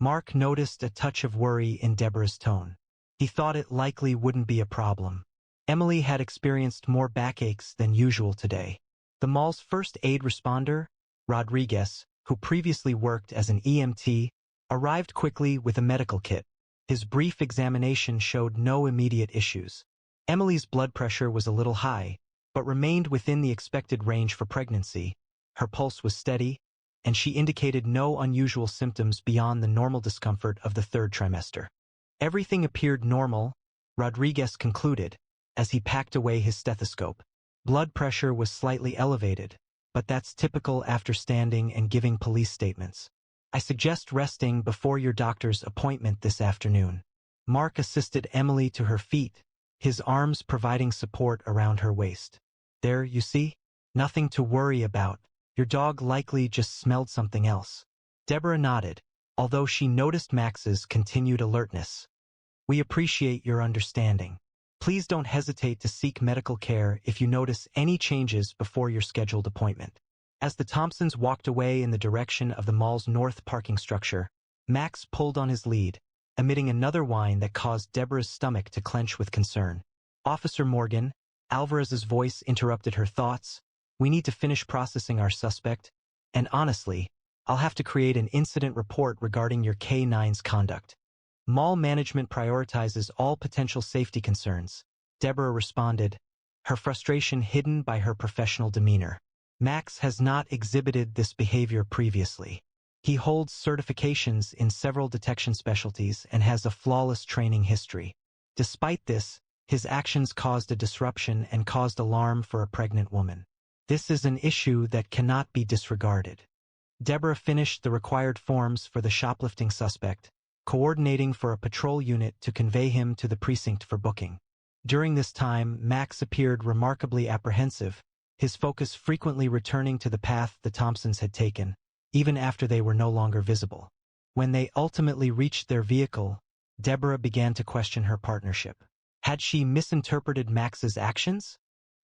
Mark noticed a touch of worry in Deborah's tone. He thought it likely wouldn't be a problem. Emily had experienced more backaches than usual today. The mall's first aid responder, Rodriguez, who previously worked as an EMT, arrived quickly with a medical kit. His brief examination showed no immediate issues. Emily's blood pressure was a little high, but remained within the expected range for pregnancy. Her pulse was steady, and she indicated no unusual symptoms beyond the normal discomfort of the 3rd trimester. Everything appeared normal, Rodriguez concluded, as he packed away his stethoscope. Blood pressure was slightly elevated, but that's typical after standing and giving police statements. I suggest resting before your doctor's appointment this afternoon. Mark assisted Emily to her feet, his arms providing support around her waist. There, you see? Nothing to worry about. Your dog likely just smelled something else. Deborah nodded, although she noticed Max's continued alertness. We appreciate your understanding. Please don't hesitate to seek medical care if you notice any changes before your scheduled appointment. As the Thompsons walked away in the direction of the mall's north parking structure, Max pulled on his lead, emitting another whine that caused Deborah's stomach to clench with concern. Officer Morgan, Alvarez's voice interrupted her thoughts. We need to finish processing our suspect, and honestly, I'll have to create an incident report regarding your K9's conduct. Mall management prioritizes all potential safety concerns, Deborah responded, her frustration hidden by her professional demeanor. Max has not exhibited this behavior previously. He holds certifications in several detection specialties and has a flawless training history. Despite this, his actions caused a disruption and caused alarm for a pregnant woman. This is an issue that cannot be disregarded. Deborah finished the required forms for the shoplifting suspect, coordinating for a patrol unit to convey him to the precinct for booking. During this time, Max appeared remarkably apprehensive, his focus frequently returning to the path the Thompsons had taken, even after they were no longer visible. When they ultimately reached their vehicle, Deborah began to question her partnership. Had she misinterpreted Max's actions?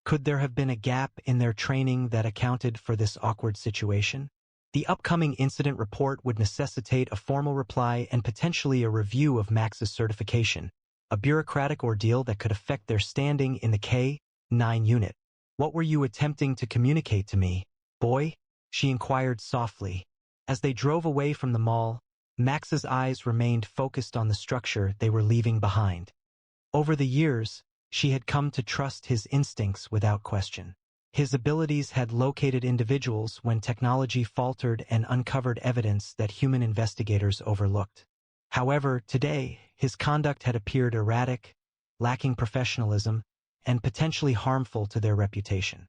Could there have been a gap in their training that accounted for this awkward situation? The upcoming incident report would necessitate a formal reply and potentially a review of Max's certification, a bureaucratic ordeal that could affect their standing in the K-9 unit. "What were you attempting to communicate to me, boy?" she inquired softly. As they drove away from the mall, Max's eyes remained focused on the structure they were leaving behind. Over the years, she had come to trust his instincts without question. His abilities had located individuals when technology faltered and uncovered evidence that human investigators overlooked. However, today, his conduct had appeared erratic, lacking professionalism, and potentially harmful to their reputation.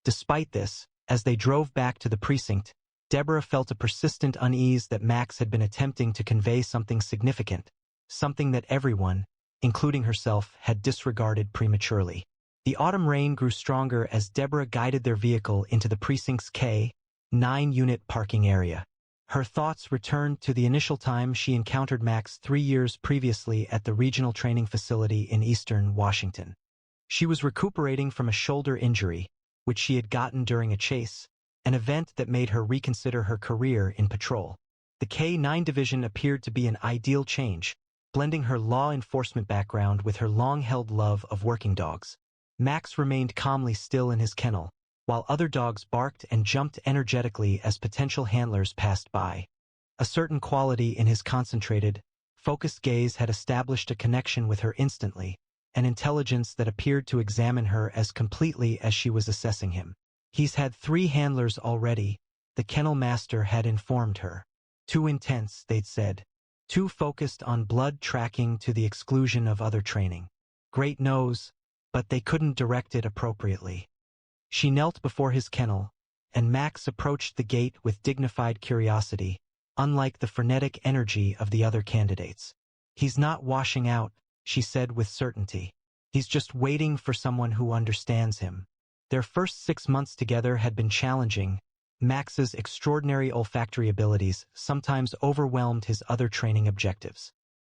Despite this, as they drove back to the precinct, Deborah felt a persistent unease that Max had been attempting to convey something significant, something that everyone, including herself, had disregarded prematurely. The autumn rain grew stronger as Deborah guided their vehicle into the precinct's K-9 unit parking area. Her thoughts returned to the initial time she encountered Max 3 years previously at the regional training facility in eastern Washington. She was recuperating from a shoulder injury, which she had gotten during a chase, an event that made her reconsider her career in patrol. The K-9 division appeared to be an ideal change, blending her law enforcement background with her long-held love of working dogs. Max remained calmly still in his kennel, while other dogs barked and jumped energetically as potential handlers passed by. A certain quality in his concentrated, focused gaze had established a connection with her instantly, an intelligence that appeared to examine her as completely as she was assessing him. "He's had 3 handlers already," the kennel master had informed her. "Too intense," they'd said. "Too focused on blood tracking to the exclusion of other training. Great nose, but they couldn't direct it appropriately." She knelt before his kennel, and Max approached the gate with dignified curiosity, unlike the frenetic energy of the other candidates. "He's not washing out," she said with certainty. "He's just waiting for someone who understands him." Their first 6 months together had been challenging. Max's extraordinary olfactory abilities sometimes overwhelmed his other training objectives.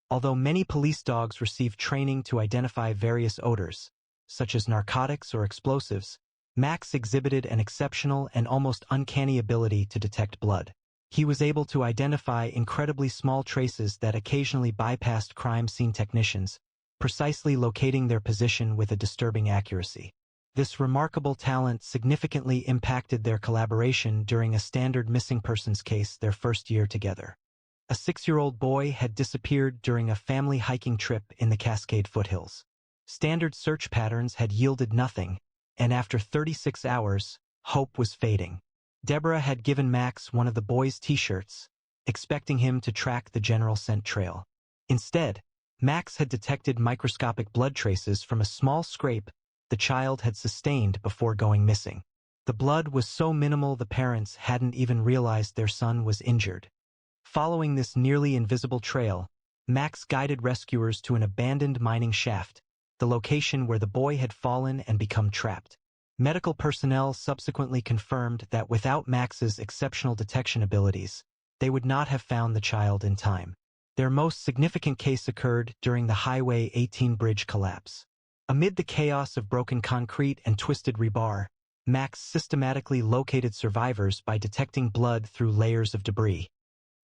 Although many police dogs receive training to identify various odors, such as narcotics or explosives, Max exhibited an exceptional and almost uncanny ability to detect blood. He was able to identify incredibly small traces that occasionally bypassed crime scene technicians, precisely locating their position with a disturbing accuracy. This remarkable talent significantly impacted their collaboration during a standard missing persons case their first year together. A 6-year-old boy had disappeared during a family hiking trip in the Cascade foothills. Standard search patterns had yielded nothing, and after 36 hours, hope was fading. Deborah had given Max one of the boy's t-shirts, expecting him to track the general scent trail. Instead, Max had detected microscopic blood traces from a small scrape the child had sustained before going missing. The blood was so minimal the parents hadn't even realized their son was injured. Following this nearly invisible trail, Max guided rescuers to an abandoned mining shaft, the location where the boy had fallen and become trapped. Medical personnel subsequently confirmed that without Max's exceptional detection abilities, they would not have found the child in time. Their most significant case occurred during the Highway 18 bridge collapse. Amid the chaos of broken concrete and twisted rebar, Max systematically located survivors by detecting blood through layers of debris.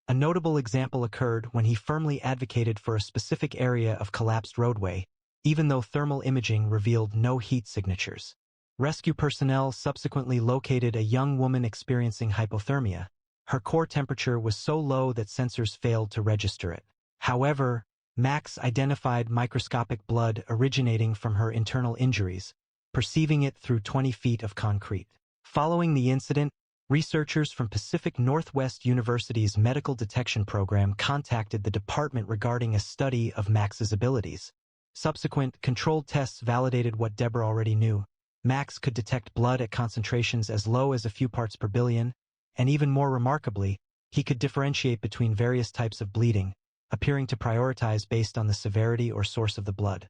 A notable example occurred when he firmly advocated for a specific area of collapsed roadway, even though thermal imaging revealed no heat signatures. Rescue personnel subsequently located a young woman experiencing hypothermia. Her core temperature was so low that sensors failed to register it. However, Max identified microscopic blood originating from her internal injuries, perceiving it through 20 feet of concrete. Following the incident, researchers from Pacific Northwest University's medical detection program contacted the department regarding a study of Max's abilities. Subsequent, controlled tests validated what Deborah already knew. Max could detect blood at concentrations as low as a few parts per billion, and even more remarkably, he could differentiate between various types of bleeding, appearing to prioritize based on the severity or source of the blood.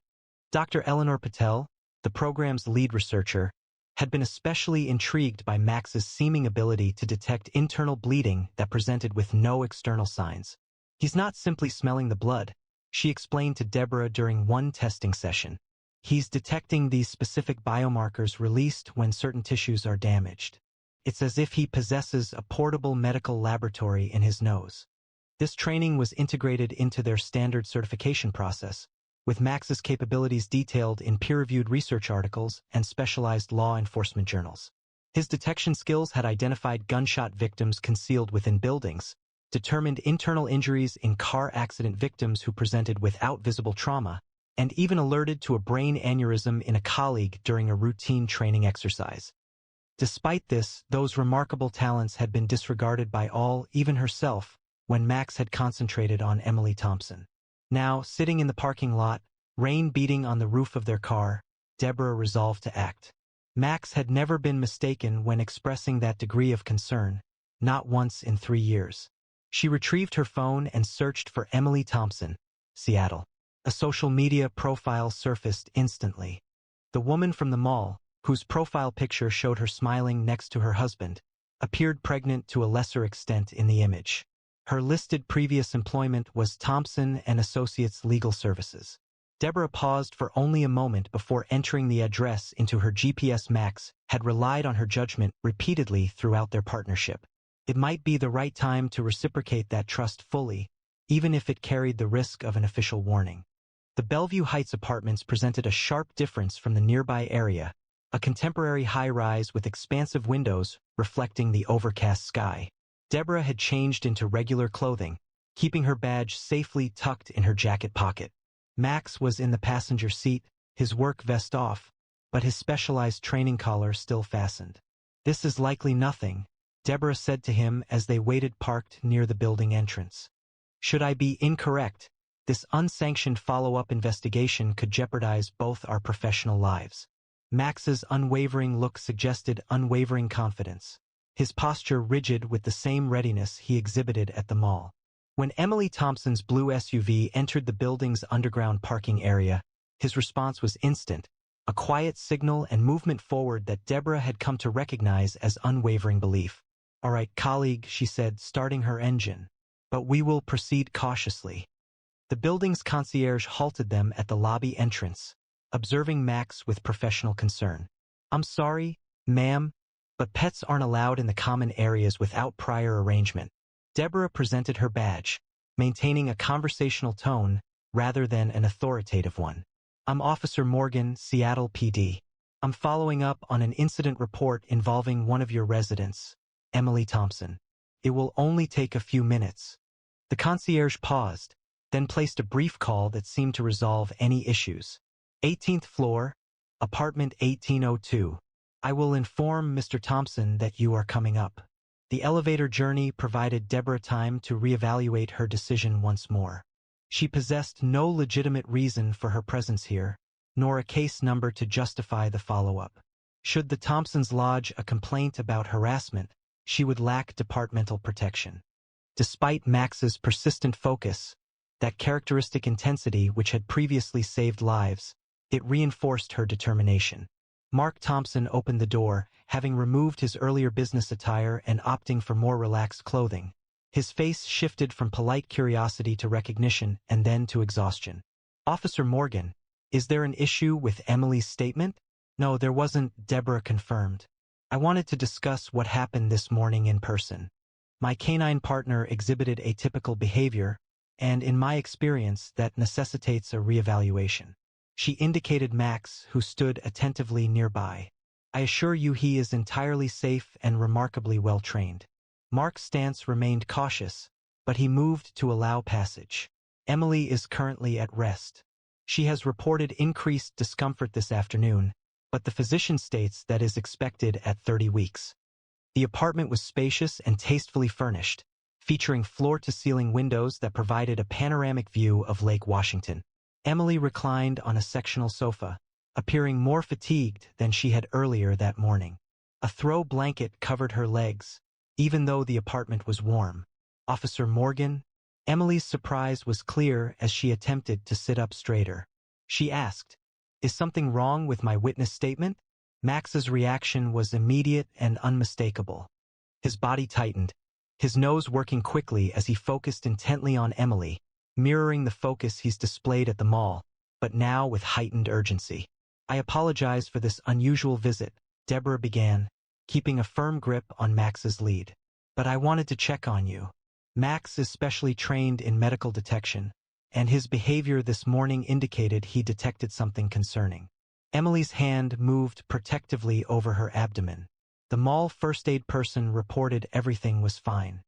Dr. Eleanor Patel, the program's lead researcher, had been especially intrigued by Max's seeming ability to detect internal bleeding that presented with no external signs. He's not simply smelling the blood, she explained to Deborah during one testing session. He's detecting these specific biomarkers released when certain tissues are damaged. It's as if he possesses a portable medical laboratory in his nose. This training was integrated into their standard certification process, with Max's capabilities detailed in peer-reviewed research articles and specialized law enforcement journals. His detection skills had identified gunshot victims concealed within buildings, determined internal injuries in car accident victims who presented without visible trauma, and even alerted to a brain aneurysm in a colleague during a routine training exercise. Despite this, those remarkable talents had been disregarded by all, even herself, when Max had concentrated on Emily Thompson. Now, sitting in the parking lot, rain beating on the roof of their car, Deborah resolved to act. Max had never been mistaken when expressing that degree of concern, not once in 3 years. She retrieved her phone and searched for Emily Thompson, Seattle. A social media profile surfaced instantly. The woman from the mall, whose profile picture showed her smiling next to her husband, appeared pregnant to a lesser extent in the image. Her listed previous employment was Thompson & Associates Legal Services. Deborah paused for only a moment before entering the address into her GPS. Max had relied on her judgment repeatedly throughout their partnership. It might be the right time to reciprocate that trust fully, even if it carried the risk of an official warning. The Bellevue Heights apartments presented a sharp difference from the nearby area, a contemporary high-rise with expansive windows reflecting the overcast sky. Deborah had changed into regular clothing, keeping her badge safely tucked in her jacket pocket. Max was in the passenger seat, his work vest off, but his specialized training collar still fastened. "This is likely nothing," Deborah said to him as they waited parked near the building entrance. "Should I be incorrect, this unsanctioned follow-up investigation could jeopardize both our professional lives." Max's unwavering look suggested unwavering confidence, his posture rigid with the same readiness he exhibited at the mall. When Emily Thompson's blue SUV entered the building's underground parking area, his response was instant, a quiet signal and movement forward that Deborah had come to recognize as unwavering belief. "All right, colleague," she said, starting her engine, "but we will proceed cautiously." The building's concierge halted them at the lobby entrance, observing Max with professional concern. "I'm sorry, ma'am, but pets aren't allowed in the common areas without prior arrangement." Deborah presented her badge, maintaining a conversational tone rather than an authoritative one. "I'm Officer Morgan, Seattle PD. I'm following up on an incident report involving one of your residents, Emily Thompson. It will only take a few minutes." The concierge paused, then placed a brief call that seemed to resolve any issues. 18th floor, apartment 1802. "I will inform Mr. Thompson that you are coming up." The elevator journey provided Deborah time to reevaluate her decision once more. She possessed no legitimate reason for her presence here, nor a case number to justify the follow-up. Should the Thompsons lodge a complaint about harassment, she would lack departmental protection. Despite Max's persistent focus, that characteristic intensity which had previously saved lives, it reinforced her determination. Mark Thompson opened the door, having removed his earlier business attire and opting for more relaxed clothing. His face shifted from polite curiosity to recognition and then to exhaustion. "Officer Morgan, is there an issue with Emily's statement?" "No, there wasn't," Deborah confirmed. "I wanted to discuss what happened this morning in person. My canine partner exhibited atypical behavior, and in my experience, that necessitates a reevaluation." She indicated Max, who stood attentively nearby. "I assure you he is entirely safe and remarkably well-trained." Mark's stance remained cautious, but he moved to allow passage. "Emily is currently at rest. She has reported increased discomfort this afternoon, but the physician states that is expected at 30 weeks. The apartment was spacious and tastefully furnished, featuring floor-to-ceiling windows that provided a panoramic view of Lake Washington. Emily reclined on a sectional sofa, appearing more fatigued than she had earlier that morning. A throw blanket covered her legs, even though the apartment was warm. "Officer Morgan?" Emily's surprise was clear as she attempted to sit up straighter. She asked, Is something wrong with my witness statement? Max's reaction was immediate and unmistakable. His body tightened, his nose working quickly as he focused intently on Emily, mirroring the focus he's displayed at the mall, but now with heightened urgency. I apologize for this unusual visit, Deborah began, keeping a firm grip on Max's lead. But I wanted to check on you. Max is specially trained in medical detection, and his behavior this morning indicated he detected something concerning. Emily's hand moved protectively over her abdomen. The mall first aid person reported everything was fine.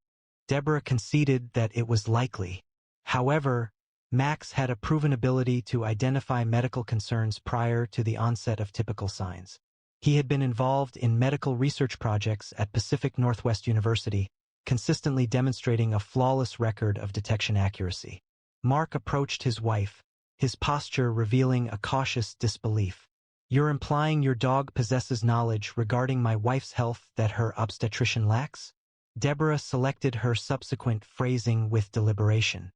Deborah conceded that it was likely. However, Max had a proven ability to identify medical concerns prior to the onset of typical signs. He had been involved in medical research projects at Pacific Northwest University, consistently demonstrating a flawless record of detection accuracy. Mark approached his wife, his posture revealing a cautious disbelief. You're implying your dog possesses knowledge regarding my wife's health that her obstetrician lacks? Deborah selected her subsequent phrasing with deliberation.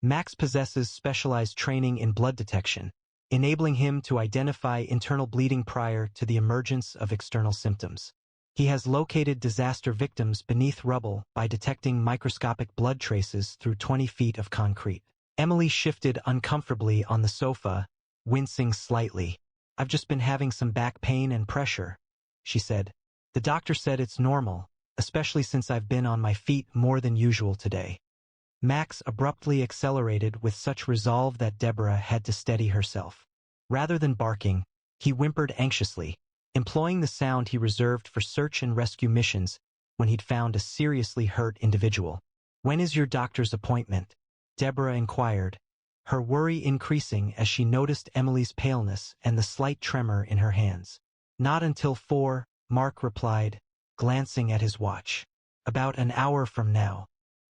Max possesses specialized training in blood detection, enabling him to identify internal bleeding prior to the emergence of external symptoms. He has located disaster victims beneath rubble by detecting microscopic blood traces through 20 feet of concrete. Emily shifted uncomfortably on the sofa, wincing slightly. I've just been having some back pain and pressure, she said. The doctor said it's normal, especially since I've been on my feet more than usual today. Max abruptly accelerated with such resolve that Deborah had to steady herself. Rather than barking, he whimpered anxiously, employing the sound he reserved for search and rescue missions when he'd found a seriously hurt individual. When is your doctor's appointment? Deborah inquired, her worry increasing as she noticed Emily's paleness and the slight tremor in her hands. Not until 4, Mark replied, glancing at his watch. About an hour from now.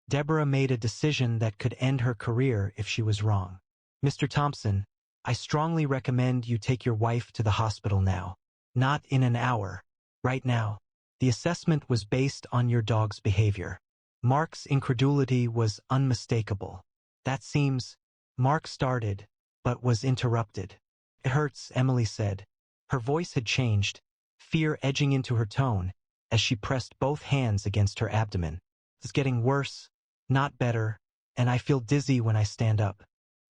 Deborah made a decision that could end her career if she was wrong. Mr. Thompson, I strongly recommend you take your wife to the hospital now. Not in an hour. Right now. The assessment was based on your dog's behavior. Mark's incredulity was unmistakable. That seems... Mark started, but was interrupted. It hurts, Emily said. Her voice had changed, fear edging into her tone, as she pressed both hands against her abdomen. It's getting worse, not better, and I feel dizzy when I stand up.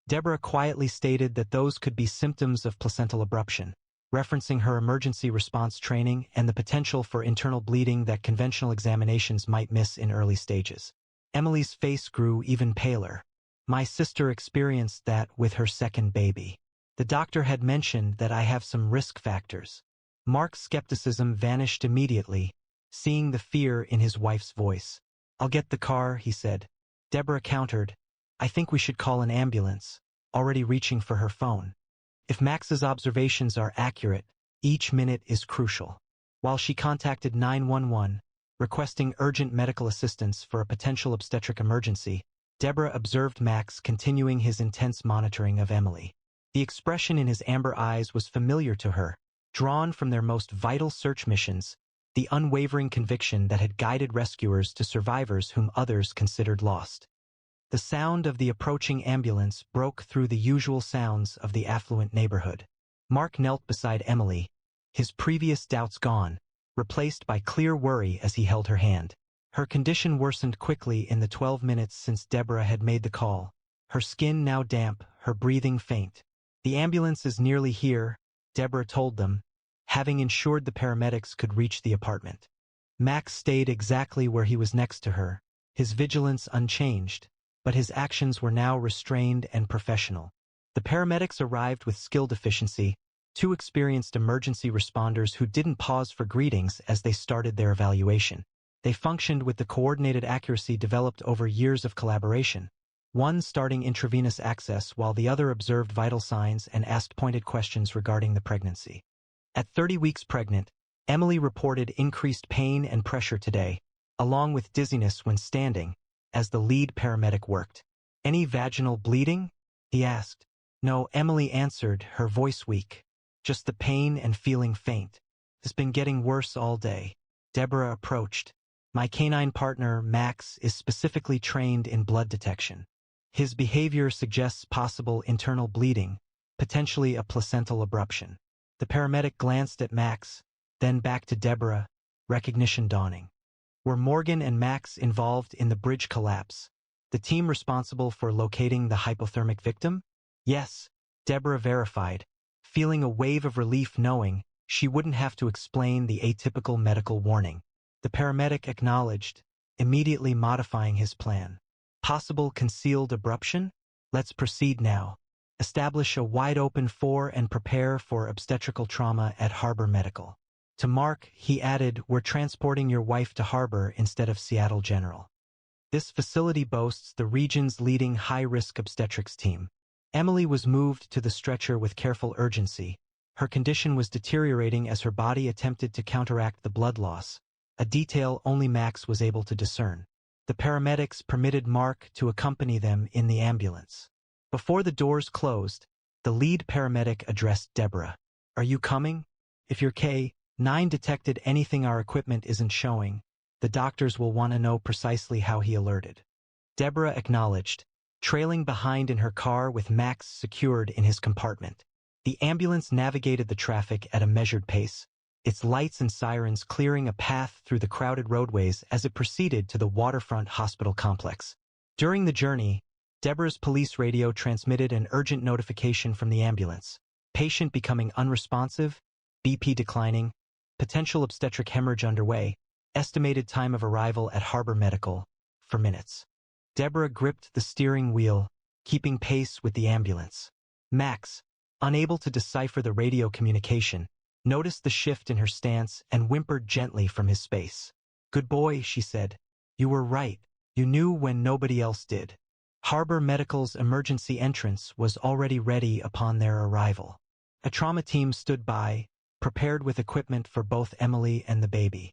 Deborah quietly stated that those could be symptoms of placental abruption, referencing her emergency response training and the potential for internal bleeding that conventional examinations might miss in early stages. Emily's face grew even paler. My sister experienced that with her second baby. The doctor had mentioned that I have some risk factors. Mark's skepticism vanished immediately, seeing the fear in his wife's voice. I'll get the car, he said. Deborah countered, I think we should call an ambulance, already reaching for her phone. If Max's observations are accurate, each minute is crucial. While she contacted 911, requesting urgent medical assistance for a potential obstetric emergency, Deborah observed Max continuing his intense monitoring of Emily. The expression in his amber eyes was familiar to her, drawn from their most vital search missions, the unwavering conviction that had guided rescuers to survivors whom others considered lost. The sound of the approaching ambulance broke through the usual sounds of the affluent neighborhood. Mark knelt beside Emily, his previous doubts gone, replaced by clear worry as he held her hand. Her condition worsened quickly in the 12 minutes since Deborah had made the call, her skin now damp, her breathing faint. The ambulance is nearly here, Deborah told them, having ensured the paramedics could reach the apartment. Max stayed exactly where he was next to her, his vigilance unchanged, but his actions were now restrained and professional. The paramedics arrived with skill deficiency, 2 experienced emergency responders who didn't pause for greetings as they started their evaluation. They functioned with the coordinated accuracy developed over years of collaboration, one starting intravenous access while the other observed vital signs and asked pointed questions regarding the pregnancy. At 30 weeks pregnant, Emily reported increased pain and pressure today, along with dizziness when standing, as the lead paramedic worked. Any vaginal bleeding? He asked. No, Emily answered, her voice weak. Just the pain and feeling faint. It's been getting worse all day. Deborah approached. My canine partner, Max, is specifically trained in blood detection. His behavior suggests possible internal bleeding, potentially a placental abruption. The paramedic glanced at Max, then back to Deborah, recognition dawning. Were Morgan and Max involved in the bridge collapse? The team responsible for locating the hypothermic victim? Yes, Deborah verified, feeling a wave of relief knowing she wouldn't have to explain the atypical medical warning. The paramedic acknowledged, immediately modifying his plan. Possible concealed abruption? Let's proceed now. Establish a wide-open for and prepare for obstetrical trauma at Harbor Medical. To Mark, he added, we're transporting your wife to Harbor instead of Seattle General. This facility boasts the region's leading high-risk obstetrics team. Emily was moved to the stretcher with careful urgency. Her condition was deteriorating as her body attempted to counteract the blood loss, a detail only Max was able to discern. The paramedics permitted Mark to accompany them in the ambulance. Before the doors closed, the lead paramedic addressed Deborah. Are you coming? If your K-9 detected anything our equipment isn't showing, the doctors will want to know precisely how he alerted. Deborah acknowledged, trailing behind in her car with Max secured in his compartment. The ambulance navigated the traffic at a measured pace, its lights and sirens clearing a path through the crowded roadways as it proceeded to the waterfront hospital complex. During the journey, Deborah's police radio transmitted an urgent notification from the ambulance. Patient becoming unresponsive, BP declining, potential obstetric hemorrhage underway, estimated time of arrival at Harbor Medical, for minutes. Deborah gripped the steering wheel, keeping pace with the ambulance. Max, unable to decipher the radio communication, noticed the shift in her stance and whimpered gently from his space. Good boy, she said. You were right. You knew when nobody else did. Harbor Medical's emergency entrance was already ready upon their arrival. A trauma team stood by, prepared with equipment for both Emily and the baby.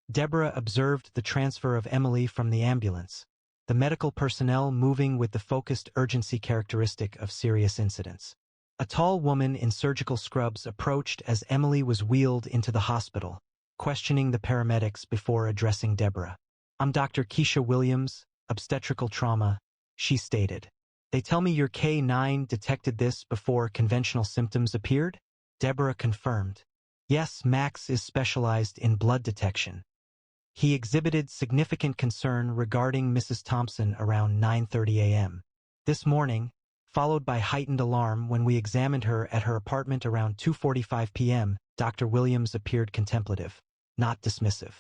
Deborah observed the transfer of Emily from the ambulance, the medical personnel moving with the focused urgency characteristic of serious incidents. A tall woman in surgical scrubs approached as Emily was wheeled into the hospital, questioning the paramedics before addressing Deborah. I'm Dr. Keisha Williams, obstetrical trauma, she stated. They tell me your K-9 detected this before conventional symptoms appeared? Deborah confirmed. Yes, Max is specialized in blood detection. He exhibited significant concern regarding Mrs. Thompson around 9:30 a.m. this morning, followed by heightened alarm when we examined her at her apartment around 2:45 p.m. Dr. Williams appeared contemplative, not dismissive.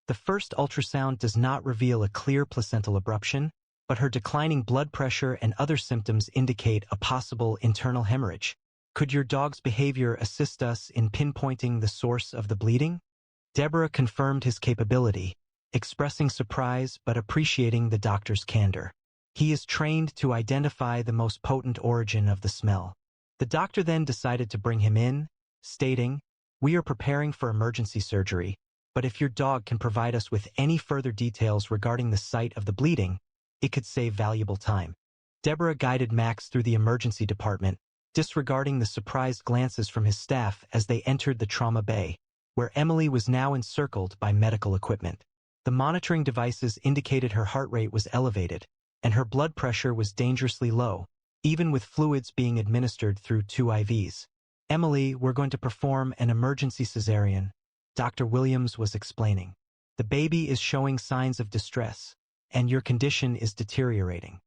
The first ultrasound does not reveal a clear placental abruption, but her declining blood pressure and other symptoms indicate a possible internal hemorrhage. Could your dog's behavior assist us in pinpointing the source of the bleeding? Deborah confirmed his capability, expressing surprise but appreciating the doctor's candor. He is trained to identify the most potent origin of the smell. The doctor then decided to bring him in, stating, we are preparing for emergency surgery, but if your dog can provide us with any further details regarding the site of the bleeding, it could save valuable time. Deborah guided Max through the emergency department, disregarding the surprised glances from his staff as they entered the trauma bay, where Emily was now encircled by medical equipment. The monitoring devices indicated her heart rate was elevated, and her blood pressure was dangerously low, even with fluids being administered through 2 IVs. Emily, we're going to perform an emergency cesarean, Dr. Williams was explaining. The baby is showing signs of distress, and your condition is deteriorating.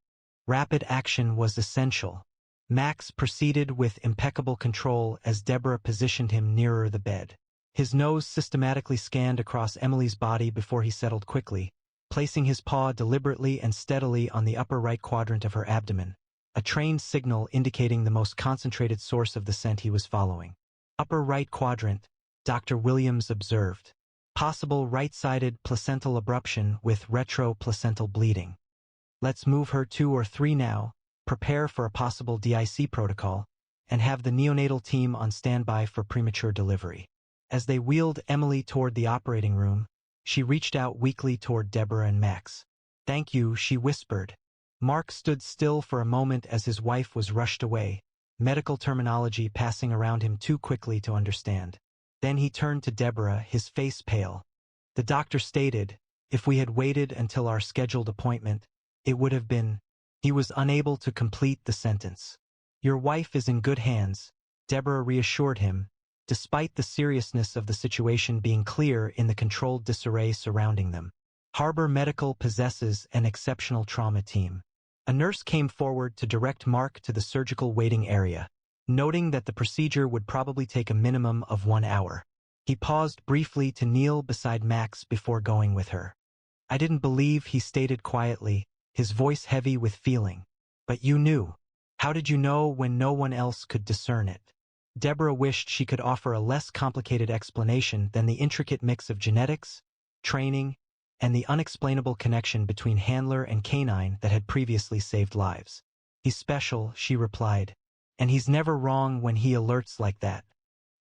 Rapid action was essential. Max proceeded with impeccable control as Deborah positioned him nearer the bed. His nose systematically scanned across Emily's body before he settled quickly, placing his paw deliberately and steadily on the upper right quadrant of her abdomen, a trained signal indicating the most concentrated source of the scent he was following. Upper right quadrant, Dr. Williams observed. Possible right-sided placental abruption with retroplacental bleeding. Let's move her 2 or 3 now, prepare for a possible DIC protocol, and have the neonatal team on standby for premature delivery. As they wheeled Emily toward the operating room, she reached out weakly toward Deborah and Max. Thank you, she whispered. Mark stood still for a moment as his wife was rushed away, medical terminology passing around him too quickly to understand. Then he turned to Deborah, his face pale. The doctor stated, if we had waited until our scheduled appointment, it would have been. He was unable to complete the sentence. Your wife is in good hands, Deborah reassured him, despite the seriousness of the situation being clear in the controlled disarray surrounding them. Harbor Medical possesses an exceptional trauma team. A nurse came forward to direct Mark to the surgical waiting area, noting that the procedure would probably take a minimum of 1 hour. He paused briefly to kneel beside Max before going with her. I didn't believe, he stated quietly, his voice heavy with feeling. But you knew. How did you know when no one else could discern it? Deborah wished she could offer a less complicated explanation than the intricate mix of genetics, training, and the unexplainable connection between handler and canine that had previously saved lives. He's special, she replied, and he's never wrong when he alerts like that.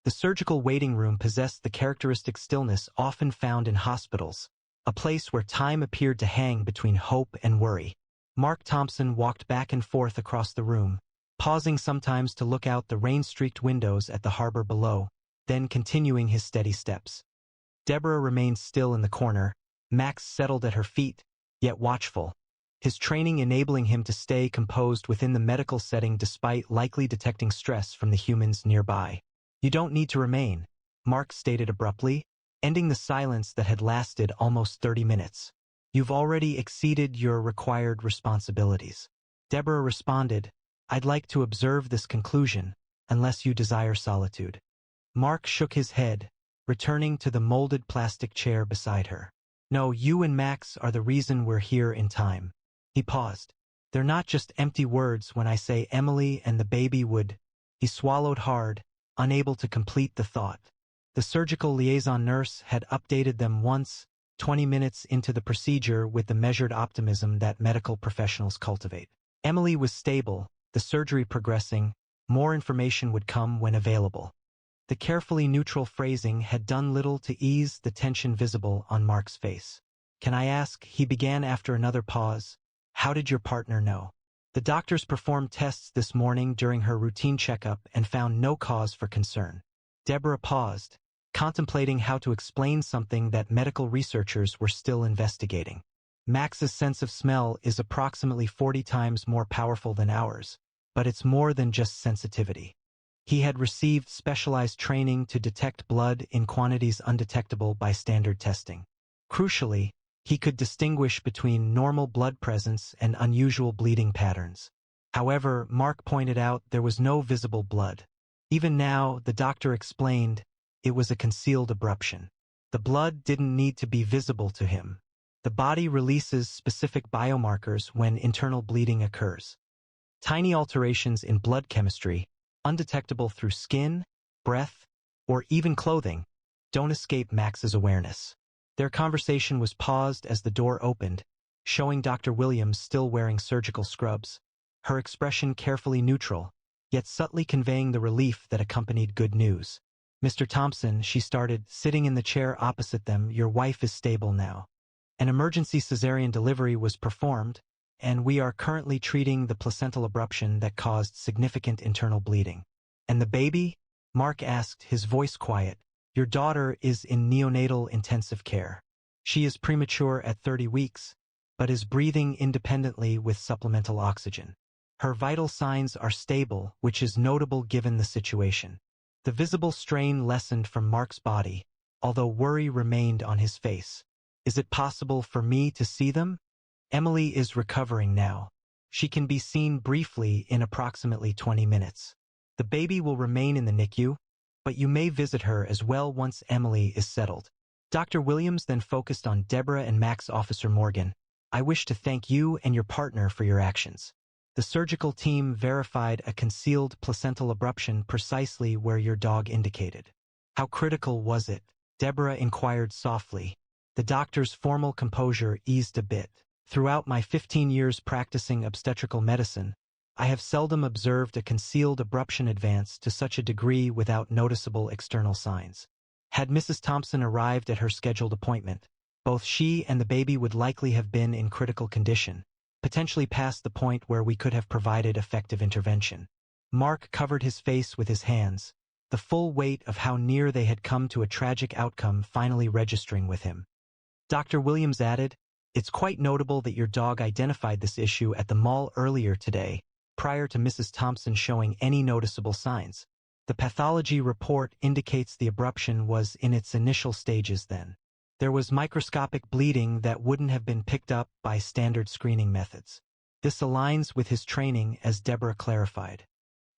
The surgical waiting room possessed the characteristic stillness often found in hospitals, a place where time appeared to hang between hope and worry. Mark Thompson walked back and forth across the room, pausing sometimes to look out the rain-streaked windows at the harbor below, then continuing his steady steps. Deborah remained still in the corner, Max settled at her feet, yet watchful, his training enabling him to stay composed within the medical setting despite likely detecting stress from the humans nearby. You don't need to remain, Mark stated abruptly, ending the silence that had lasted almost 30 minutes. You've already exceeded your required responsibilities. Deborah responded, I'd like to observe this conclusion, unless you desire solitude. Mark shook his head, returning to the molded plastic chair beside her. No, you and Max are the reason we're here in time. He paused. They're not just empty words when I say Emily and the baby would. He swallowed hard, unable to complete the thought. The surgical liaison nurse had updated them once, 20 minutes into the procedure, with the measured optimism that medical professionals cultivate. Emily was stable, the surgery progressing, more information would come when available. The carefully neutral phrasing had done little to ease the tension visible on Mark's face. Can I ask, he began after another pause, how did your partner know? The doctors performed tests this morning during her routine checkup and found no cause for concern. Deborah paused, contemplating how to explain something that medical researchers were still investigating. Max's sense of smell is approximately 40 times more powerful than ours, but it's more than just sensitivity. He had received specialized training to detect blood in quantities undetectable by standard testing. Crucially, he could distinguish between normal blood presence and unusual bleeding patterns. However, Mark pointed out there was no visible blood. Even now, the doctor explained, it was a concealed abruption. The blood didn't need to be visible to him. The body releases specific biomarkers when internal bleeding occurs. Tiny alterations in blood chemistry, undetectable through skin, breath, or even clothing, don't escape Max's awareness. Their conversation was paused as the door opened, showing Dr. Williams still wearing surgical scrubs, her expression carefully neutral, yet subtly conveying the relief that accompanied good news. Mr. Thompson, she started, sitting in the chair opposite them, your wife is stable now. An emergency cesarean delivery was performed, and we are currently treating the placental abruption that caused significant internal bleeding. And the baby? Mark asked, his voice quiet. Your daughter is in neonatal intensive care. She is premature at 30 weeks, but is breathing independently with supplemental oxygen. Her vital signs are stable, which is notable given the situation. The visible strain lessened from Mark's body, although worry remained on his face. Is it possible for me to see them? Emily is recovering now. She can be seen briefly in approximately 20 minutes. The baby will remain in the NICU, but you may visit her as well once Emily is settled. Dr. Williams then focused on Deborah and Max. Officer Morgan, I wish to thank you and your partner for your actions. The surgical team verified a concealed placental abruption precisely where your dog indicated. How critical was it? Deborah inquired softly. The doctor's formal composure eased a bit. Throughout my 15 years practicing obstetrical medicine, I have seldom observed a concealed abruption advance to such a degree without noticeable external signs. Had Mrs. Thompson arrived at her scheduled appointment, both she and the baby would likely have been in critical condition, potentially past the point where we could have provided effective intervention. Mark covered his face with his hands, the full weight of how near they had come to a tragic outcome finally registering with him. Dr. Williams added, it's quite notable that your dog identified this issue at the mall earlier today, prior to Mrs. Thompson showing any noticeable signs. The pathology report indicates the abruption was in its initial stages then. There was microscopic bleeding that wouldn't have been picked up by standard screening methods. This aligns with his training, as Deborah clarified.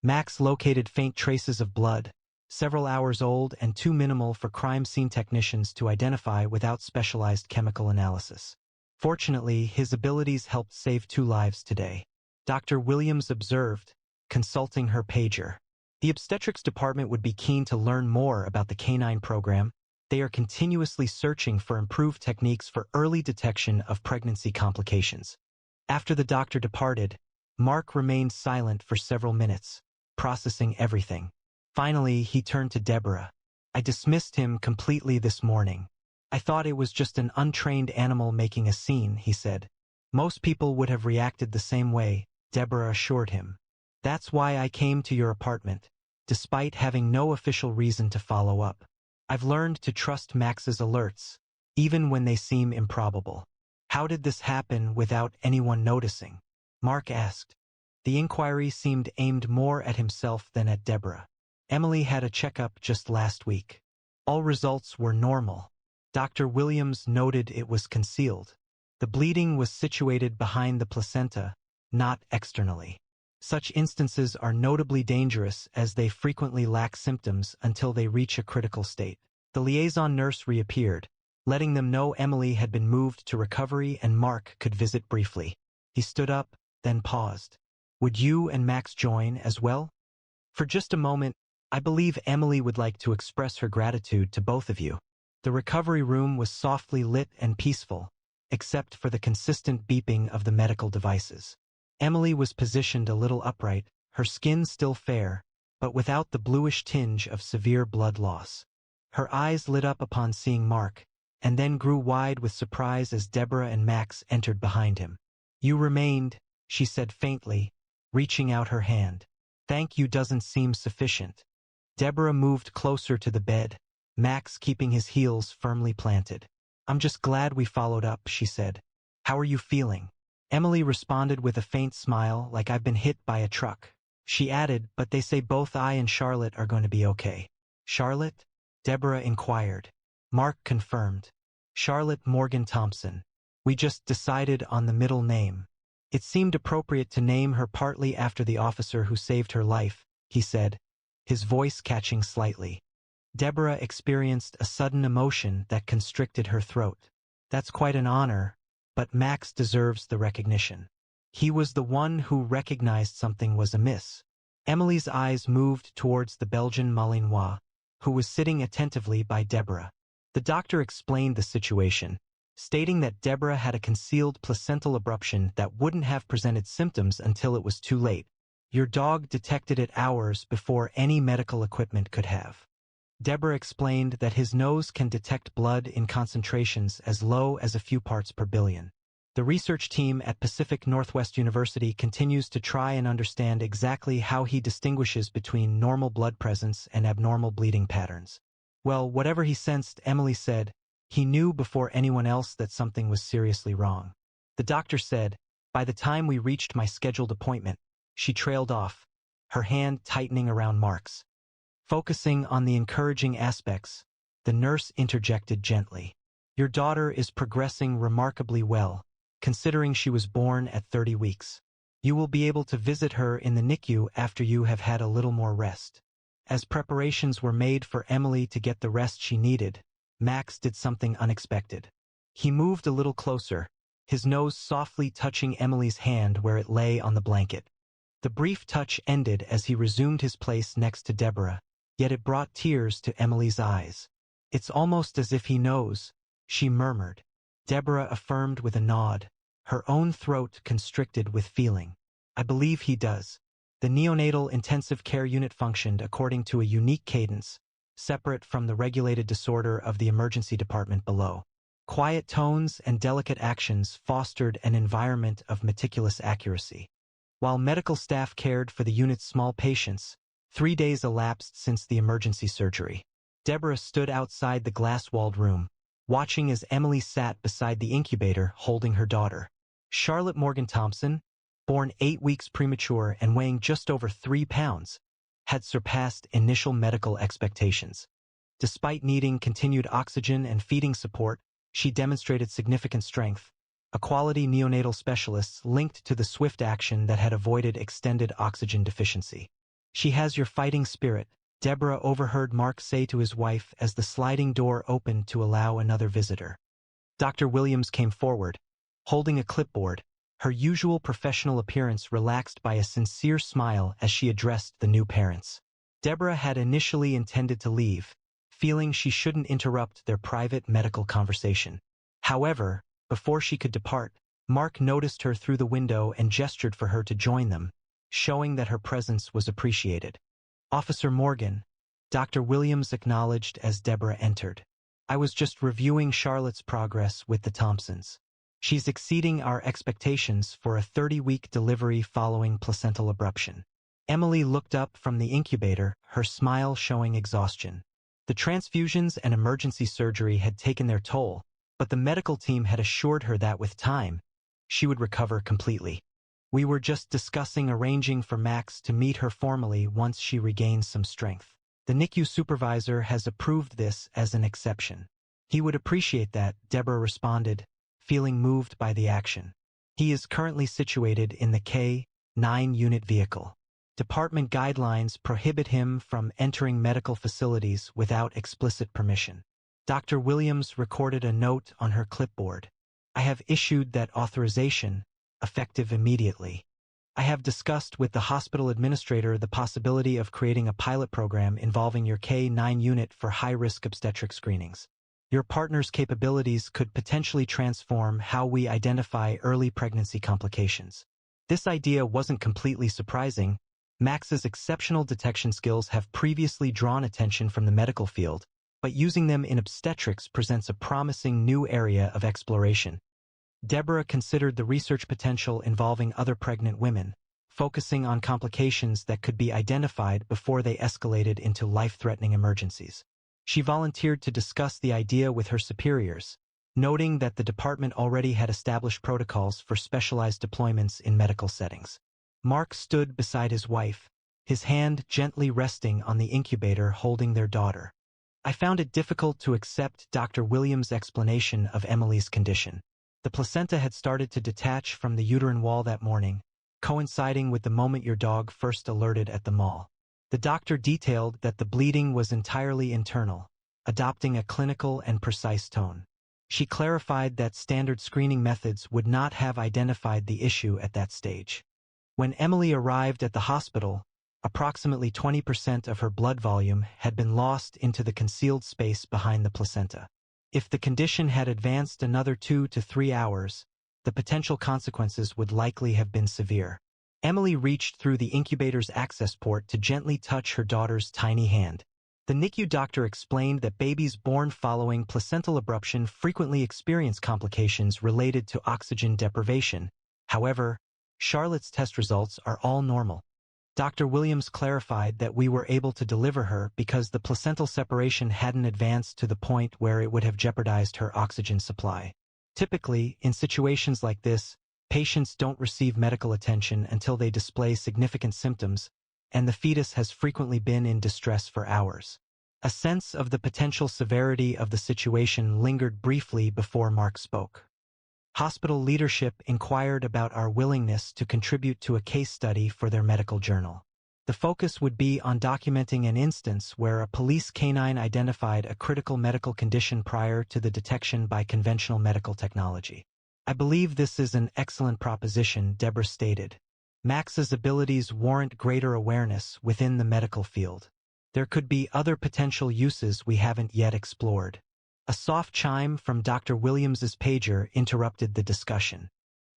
Max located faint traces of blood, several hours old and too minimal for crime scene technicians to identify without specialized chemical analysis. Fortunately, his abilities helped save 2 lives today. Dr. Williams observed, consulting her pager. The obstetrics department would be keen to learn more about the canine program. They are continuously searching for improved techniques for early detection of pregnancy complications. After the doctor departed, Mark remained silent for several minutes, processing everything. Finally, he turned to Deborah. I dismissed him completely this morning. I thought it was just an untrained animal making a scene, he said. Most people would have reacted the same way, Deborah assured him. That's why I came to your apartment, despite having no official reason to follow up. I've learned to trust Max's alerts, even when they seem improbable. How did this happen without anyone noticing? Mark asked. The inquiry seemed aimed more at himself than at Deborah. Emily had a checkup just last week. All results were normal. Dr. Williams noted it was concealed. The bleeding was situated behind the placenta, not externally. Such instances are notably dangerous as they frequently lack symptoms until they reach a critical state. The liaison nurse reappeared, letting them know Emily had been moved to recovery and Mark could visit briefly. He stood up, then paused. Would you and Max join as well? For just a moment, I believe Emily would like to express her gratitude to both of you. The recovery room was softly lit and peaceful, except for the consistent beeping of the medical devices. Emily was positioned a little upright, her skin still fair, but without the bluish tinge of severe blood loss. Her eyes lit up upon seeing Mark, and then grew wide with surprise as Deborah and Max entered behind him. You remained, she said faintly, reaching out her hand. Thank you doesn't seem sufficient. Deborah moved closer to the bed, Max keeping his heels firmly planted. I'm just glad we followed up, she said. How are you feeling? Emily responded with a faint smile, like I've been hit by a truck. She added, but they say both I and Charlotte are going to be okay. Charlotte? Deborah inquired. Mark confirmed. Charlotte Morgan Thompson. We just decided on the middle name. It seemed appropriate to name her partly after the officer who saved her life, he said, his voice catching slightly. Deborah experienced a sudden emotion that constricted her throat. That's quite an honor, but Max deserves the recognition. He was the one who recognized something was amiss. Emily's eyes moved towards the Belgian Malinois, who was sitting attentively by Deborah. The doctor explained the situation, stating that Deborah had a concealed placental abruption that wouldn't have presented symptoms until it was too late. Your dog detected it hours before any medical equipment could have. Deborah explained that his nose can detect blood in concentrations as low as a few parts per billion. The research team at Pacific Northwest University continues to try and understand exactly how he distinguishes between normal blood presence and abnormal bleeding patterns. Well, whatever he sensed, Emily said, he knew before anyone else that something was seriously wrong. The doctor said, by the time we reached my scheduled appointment, she trailed off, her hand tightening around Mark's. Focusing on the encouraging aspects, the nurse interjected gently. Your daughter is progressing remarkably well, considering she was born at 30 weeks. You will be able to visit her in the NICU after you have had a little more rest. As preparations were made for Emily to get the rest she needed, Max did something unexpected. He moved a little closer, his nose softly touching Emily's hand where it lay on the blanket. The brief touch ended as he resumed his place next to Deborah, yet it brought tears to Emily's eyes. It's almost as if he knows, she murmured. Deborah affirmed with a nod, her own throat constricted with feeling. I believe he does. The neonatal intensive care unit functioned according to a unique cadence, separate from the regulated disorder of the emergency department below. Quiet tones and delicate actions fostered an environment of meticulous accuracy. While medical staff cared for the unit's small patients, 3 days elapsed since the emergency surgery. Deborah stood outside the glass-walled room, watching as Emily sat beside the incubator holding her daughter. Charlotte Morgan Thompson, born 8 weeks premature and weighing just over 3 pounds, had surpassed initial medical expectations. Despite needing continued oxygen and feeding support, she demonstrated significant strength, a quality neonatal specialist linked to the swift action that had avoided extended oxygen deficiency. "She has your fighting spirit," Deborah overheard Mark say to his wife as the sliding door opened to allow another visitor. Dr. Williams came forward, holding a clipboard, her usual professional appearance relaxed by a sincere smile as she addressed the new parents. Deborah had initially intended to leave, feeling she shouldn't interrupt their private medical conversation. However, before she could depart, Mark noticed her through the window and gestured for her to join them, showing that her presence was appreciated. "Officer Morgan," Dr. Williams acknowledged as Deborah entered. "I was just reviewing Charlotte's progress with the Thompsons. She's exceeding our expectations for a 30-week delivery following placental abruption." Emily looked up from the incubator, her smile showing exhaustion. The transfusions and emergency surgery had taken their toll, but the medical team had assured her that with time, she would recover completely. "We were just discussing arranging for Max to meet her formally once she regains some strength. The NICU supervisor has approved this as an exception." "He would appreciate that," Deborah responded, feeling moved by the action. "He is currently situated in the K-9 unit vehicle. Department guidelines prohibit him from entering medical facilities without explicit permission." Dr. Williams recorded a note on her clipboard. "I have issued that authorization, effective immediately. I have discussed with the hospital administrator the possibility of creating a pilot program involving your K-9 unit for high-risk obstetric screenings. Your partner's capabilities could potentially transform how we identify early pregnancy complications." This idea wasn't completely surprising. Max's exceptional detection skills have previously drawn attention from the medical field, but using them in obstetrics presents a promising new area of exploration. Deborah considered the research potential involving other pregnant women, focusing on complications that could be identified before they escalated into life-threatening emergencies. She volunteered to discuss the idea with her superiors, noting that the department already had established protocols for specialized deployments in medical settings. Mark stood beside his wife, his hand gently resting on the incubator holding their daughter. "I found it difficult to accept Dr. Williams' explanation of Emily's condition. The placenta had started to detach from the uterine wall that morning, coinciding with the moment your dog first alerted at the mall. The doctor detailed that the bleeding was entirely internal, adopting a clinical and precise tone. She clarified that standard screening methods would not have identified the issue at that stage. When Emily arrived at the hospital, approximately 20% of her blood volume had been lost into the concealed space behind the placenta. If the condition had advanced another 2 to 3 hours, the potential consequences would likely have been severe." Emily reached through the incubator's access port to gently touch her daughter's tiny hand. The NICU doctor explained that babies born following placental abruption frequently experience complications related to oxygen deprivation. However, Charlotte's test results are all normal. Dr. Williams clarified that we were able to deliver her because the placental separation hadn't advanced to the point where it would have jeopardized her oxygen supply. Typically, in situations like this, patients don't receive medical attention until they display significant symptoms, and the fetus has frequently been in distress for hours. A sense of the potential severity of the situation lingered briefly before Mark spoke. Hospital leadership inquired about our willingness to contribute to a case study for their medical journal. The focus would be on documenting an instance where a police canine identified a critical medical condition prior to the detection by conventional medical technology. "I believe this is an excellent proposition," Deborah stated. "Max's abilities warrant greater awareness within the medical field. There could be other potential uses we haven't yet explored." A soft chime from Dr. Williams's pager interrupted the discussion.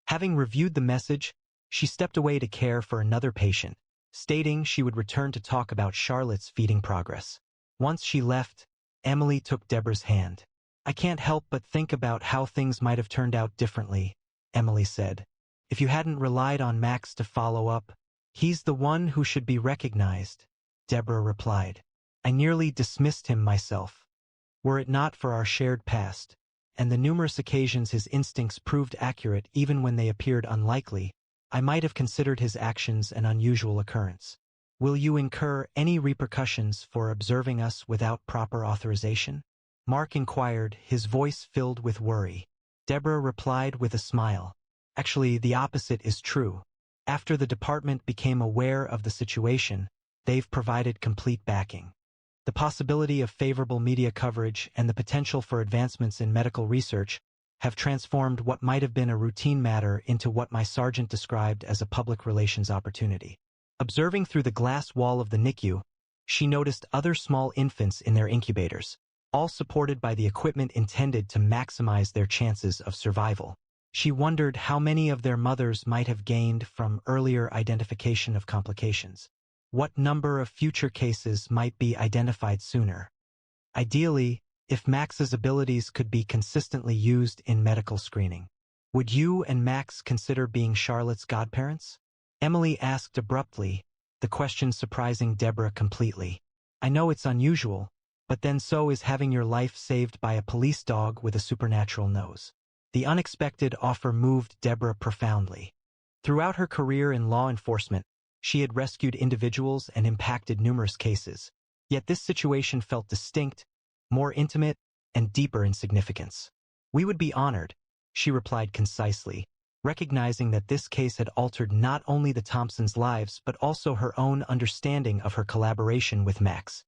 Having reviewed the message, she stepped away to care for another patient, stating she would return to talk about Charlotte's feeding progress. Once she left, Emily took Deborah's hand. "I can't help but think about how things might have turned out differently," Emily said. "If you hadn't relied on Max to follow up, he's the one who should be recognized," Deborah replied. "I nearly dismissed him myself. Were it not for our shared past, and the numerous occasions his instincts proved accurate even when they appeared unlikely, I might have considered his actions an unusual occurrence. Will you incur any repercussions for observing us without proper authorization? Mark inquired, his voice filled with worry. Deborah replied with a smile. Actually, the opposite is true. After the department became aware of the situation, they've provided complete backing. The possibility of favorable media coverage and the potential for advancements in medical research have transformed what might have been a routine matter into what my sergeant described as a public relations opportunity. Observing through the glass wall of the NICU, she noticed other small infants in their incubators, all supported by the equipment intended to maximize their chances of survival. She wondered how many of their mothers might have gained from earlier identification of complications. What number of future cases might be identified sooner? Ideally, if Max's abilities could be consistently used in medical screening. Would you and Max consider being Charlotte's godparents? Emily asked abruptly, the question surprising Deborah completely. I know it's unusual, but then so is having your life saved by a police dog with a supernatural nose. The unexpected offer moved Deborah profoundly. Throughout her career in law enforcement, she had rescued individuals and impacted numerous cases. Yet this situation felt distinct, more intimate, and deeper in significance. We would be honored, she replied concisely, recognizing that this case had altered not only the Thompsons' lives but also her own understanding of her collaboration with Max.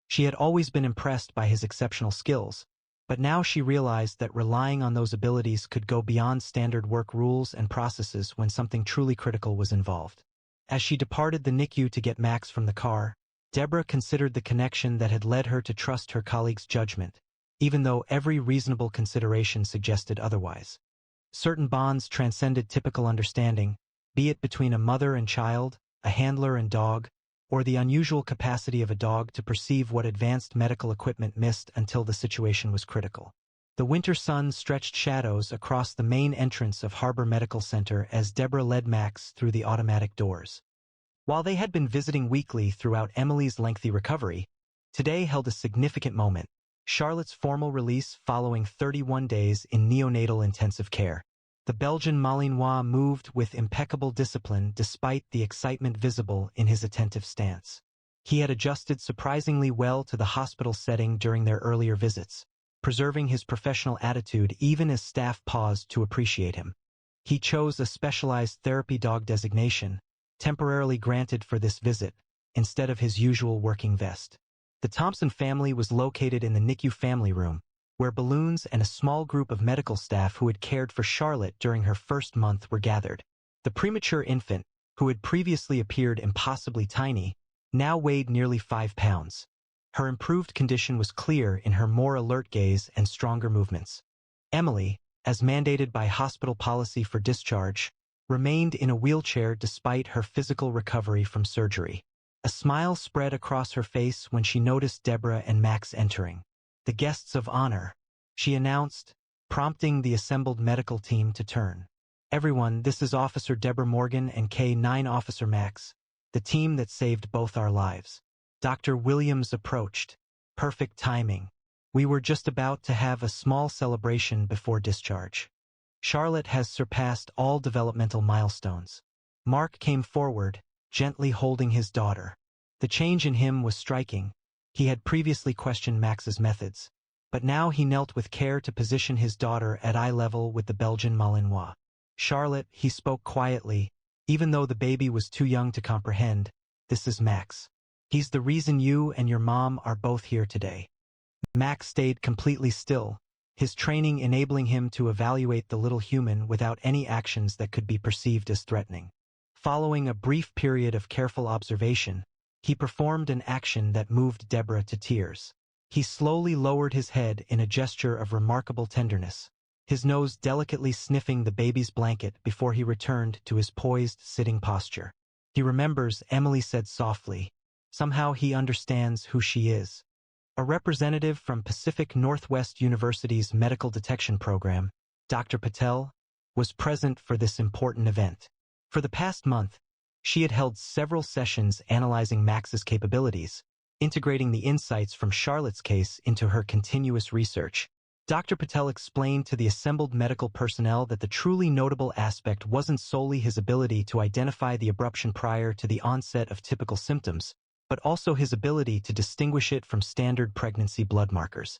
She had always been impressed by his exceptional skills, but now she realized that relying on those abilities could go beyond standard work rules and processes when something truly critical was involved. As she departed the NICU to get Max from the car, Deborah considered the connection that had led her to trust her colleague's judgment, even though every reasonable consideration suggested otherwise. Certain bonds transcended typical understanding, be it between a mother and child, a handler and dog, or the unusual capacity of a dog to perceive what advanced medical equipment missed until the situation was critical. The winter sun stretched shadows across the main entrance of Harbor Medical Center as Deborah led Max through the automatic doors. While they had been visiting weekly throughout Emily's lengthy recovery, today held a significant moment, Charlotte's formal release following 31 days in neonatal intensive care. The Belgian Malinois moved with impeccable discipline despite the excitement visible in his attentive stance. He had adjusted surprisingly well to the hospital setting during their earlier visits, preserving his professional attitude even as staff paused to appreciate him. He chose a specialized therapy dog designation, temporarily granted for this visit, instead of his usual working vest. The Thompson family was located in the NICU family room, where balloons and a small group of medical staff who had cared for Charlotte during her first month were gathered. The premature infant, who had previously appeared impossibly tiny, now weighed nearly 5 pounds. Her improved condition was clear in her more alert gaze and stronger movements. Emily, as mandated by hospital policy for discharge, remained in a wheelchair despite her physical recovery from surgery. A smile spread across her face when she noticed Deborah and Max entering. The guests of honor, she announced, prompting the assembled medical team to turn. Everyone, this is Officer Deborah Morgan and K-9 Officer Max, the team that saved both our lives. Dr. Williams approached. Perfect timing. We were just about to have a small celebration before discharge. Charlotte has surpassed all developmental milestones. Mark came forward, gently holding his daughter. The change in him was striking. He had previously questioned Max's methods, but now he knelt with care to position his daughter at eye level with the Belgian Malinois. Charlotte, he spoke quietly, even though the baby was too young to comprehend, this is Max. He's the reason you and your mom are both here today. Max stayed completely still, his training enabling him to evaluate the little human without any actions that could be perceived as threatening. Following a brief period of careful observation, he performed an action that moved Deborah to tears. He slowly lowered his head in a gesture of remarkable tenderness, his nose delicately sniffing the baby's blanket before he returned to his poised sitting posture. He remembers, Emily said softly. Somehow he understands who she is. A representative from Pacific Northwest University's Medical Detection Program, Dr. Patel, was present for this important event. For the past month, she had held several sessions analyzing Max's capabilities, integrating the insights from Charlotte's case into her continuous research. Dr. Patel explained to the assembled medical personnel that the truly notable aspect wasn't solely his ability to identify the abruption prior to the onset of typical symptoms, but also his ability to distinguish it from standard pregnancy blood markers.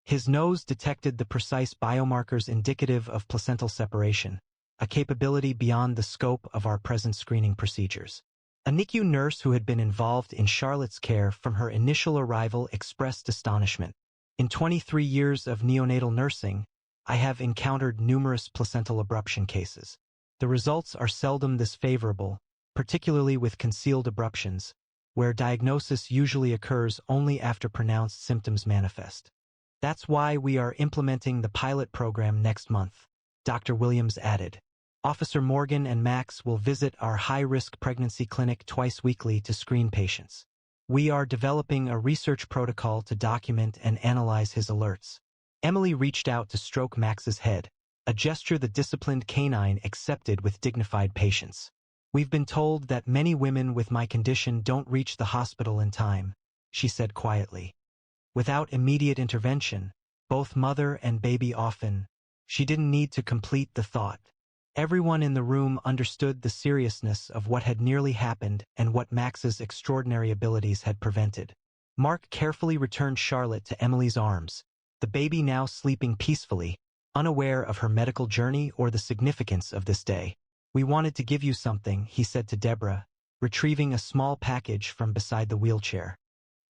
His nose detected the precise biomarkers indicative of placental separation, a capability beyond the scope of our present screening procedures. A NICU nurse who had been involved in Charlotte's care from her initial arrival expressed astonishment. In 23 years of neonatal nursing, I have encountered numerous placental abruption cases. The results are seldom this favorable, particularly with concealed abruptions, where diagnosis usually occurs only after pronounced symptoms manifest. That's why we are implementing the pilot program next month, Dr. Williams added. Officer Morgan and Max will visit our high-risk pregnancy clinic twice weekly to screen patients. We are developing a research protocol to document and analyze his alerts. Emily reached out to stroke Max's head, a gesture the disciplined canine accepted with dignified patience. We've been told that many women with my condition don't reach the hospital in time, she said quietly. Without immediate intervention, both mother and baby often, she didn't need to complete the thought. Everyone in the room understood the seriousness of what had nearly happened and what Max's extraordinary abilities had prevented. Mark carefully returned Charlotte to Emily's arms, the baby now sleeping peacefully, unaware of her medical journey or the significance of this day. We wanted to give you something, he said to Deborah, retrieving a small package from beside the wheelchair.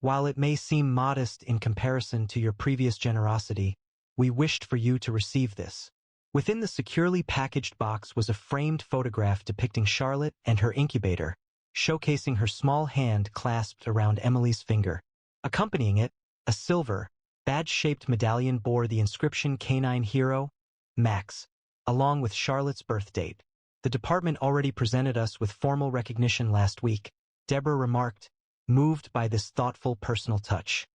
While it may seem modest in comparison to your previous generosity, we wished for you to receive this. Within the securely packaged box was a framed photograph depicting Charlotte and her incubator, showcasing her small hand clasped around Emily's finger. Accompanying it, a silver, badge-shaped medallion bore the inscription Canine Hero, Max, along with Charlotte's birth date. The department already presented us with formal recognition last week, Deborah remarked, moved by this thoughtful personal touch.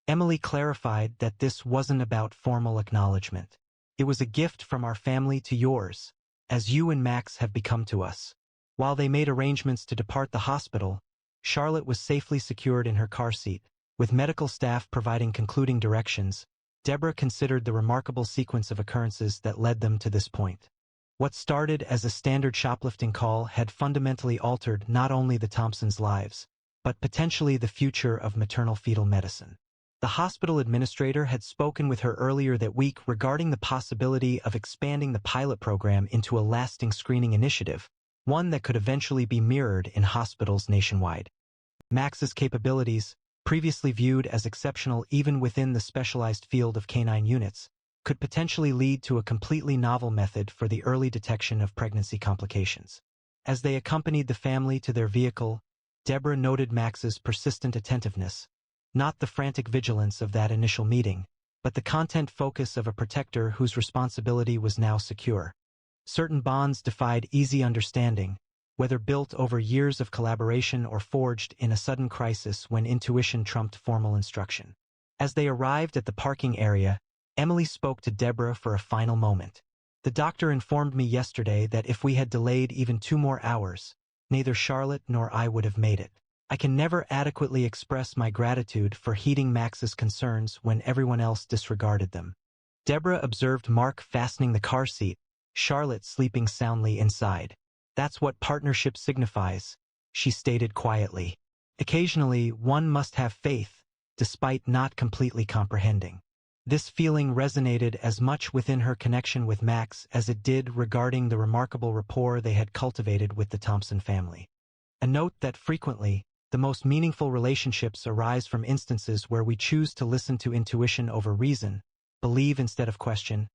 Emily clarified that this wasn't about formal acknowledgement. It was a gift from our family to yours, as you and Max have become to us. While they made arrangements to depart the hospital, Charlotte was safely secured in her car seat. With medical staff providing concluding directions, Deborah considered the remarkable sequence of occurrences that led them to this point. What started as a standard shoplifting call had fundamentally altered not only the Thompsons' lives, but potentially the future of maternal-fetal medicine. The hospital administrator had spoken with her earlier that week regarding the possibility of expanding the pilot program into a lasting screening initiative, one that could eventually be mirrored in hospitals nationwide. Max's capabilities, previously viewed as exceptional even within the specialized field of canine units, could potentially lead to a completely novel method for the early detection of pregnancy complications. As they accompanied the family to their vehicle, Deborah noted Max's persistent attentiveness, not the frantic vigilance of that initial meeting, but the content focus of a protector whose responsibility was now secure. Certain bonds defied easy understanding, whether built over years of collaboration or forged in a sudden crisis when intuition trumped formal instruction. As they arrived at the parking area, Emily spoke to Deborah for a final moment. The doctor informed me yesterday that if we had delayed even 2 more hours, neither Charlotte nor I would have made it. I can never adequately express my gratitude for heeding Max's concerns when everyone else disregarded them. Deborah observed Mark fastening the car seat, Charlotte sleeping soundly inside. That's what partnership signifies, she stated quietly. Occasionally, one must have faith, despite not completely comprehending. This feeling resonated as much within her connection with Max as it did regarding the remarkable rapport they had cultivated with the Thompson family. A note that frequently, the most meaningful relationships arise from instances where we choose to listen to intuition over reason, believe instead of question,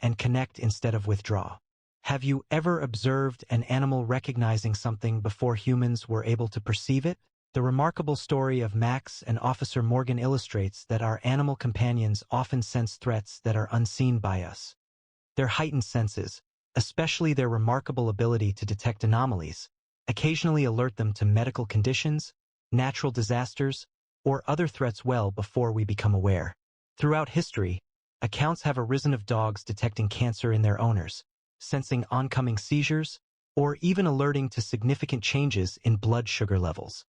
and connect instead of withdraw. Have you ever observed an animal recognizing something before humans were able to perceive it? The remarkable story of Max and Officer Morgan illustrates that our animal companions often sense threats that are unseen by us. Their heightened senses, especially their remarkable ability to detect anomalies, occasionally alert them to medical conditions, natural disasters, or other threats well before we become aware. Throughout history, accounts have arisen of dogs detecting cancer in their owners, sensing oncoming seizures, or even alerting to significant changes in blood sugar levels.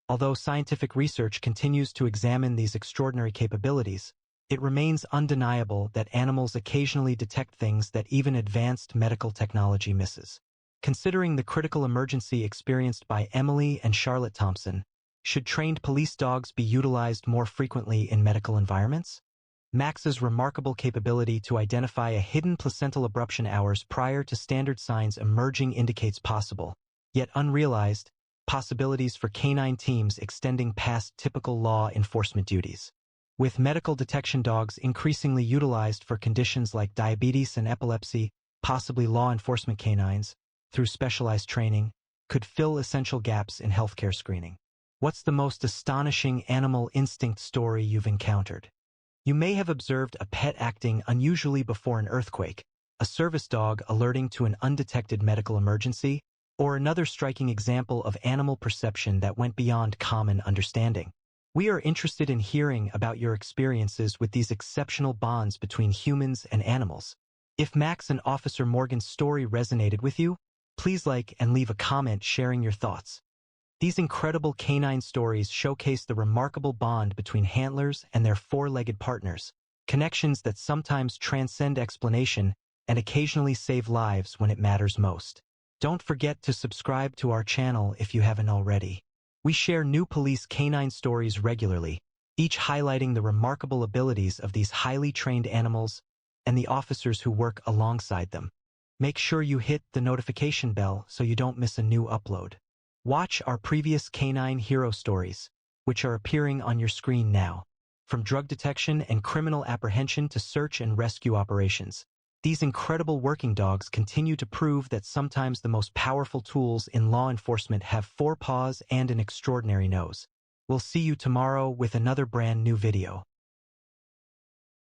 Although scientific research continues to examine these extraordinary capabilities, It remains undeniable that animals occasionally detect things that even advanced medical technology misses. Considering the critical emergency experienced by Emily and Charlotte Thompson, should trained police dogs be utilized more frequently in medical environments? Max's remarkable capability to identify a hidden placental abruption hours prior to standard signs emerging indicates possible, yet unrealized, possibilities for canine teams extending past typical law enforcement duties. With medical detection dogs increasingly utilized for conditions like diabetes and epilepsy, possibly law enforcement canines, through specialized training, could fill essential gaps in healthcare screening. What's the most astonishing animal instinct story you've encountered? You may have observed a pet acting unusually before an earthquake, a service dog alerting to an undetected medical emergency, or another striking example of animal perception that went beyond common understanding. We are interested in hearing about your experiences with these exceptional bonds between humans and animals. If Max and Officer Morgan's story resonated with you, please like and leave a comment sharing your thoughts. These incredible canine stories showcase the remarkable bond between handlers and their four-legged partners, connections that sometimes transcend explanation and occasionally save lives when it matters most. Don't forget to subscribe to our channel if you haven't already. We share new police canine stories regularly, each highlighting the remarkable abilities of these highly trained animals and the officers who work alongside them. Make sure you hit the notification bell so you don't miss a new upload. Watch our previous canine hero stories, which are appearing on your screen now. From drug detection and criminal apprehension to search and rescue operations, these incredible working dogs continue to prove that sometimes the most powerful tools in law enforcement have four paws and an extraordinary nose. We'll see you tomorrow with another brand new video.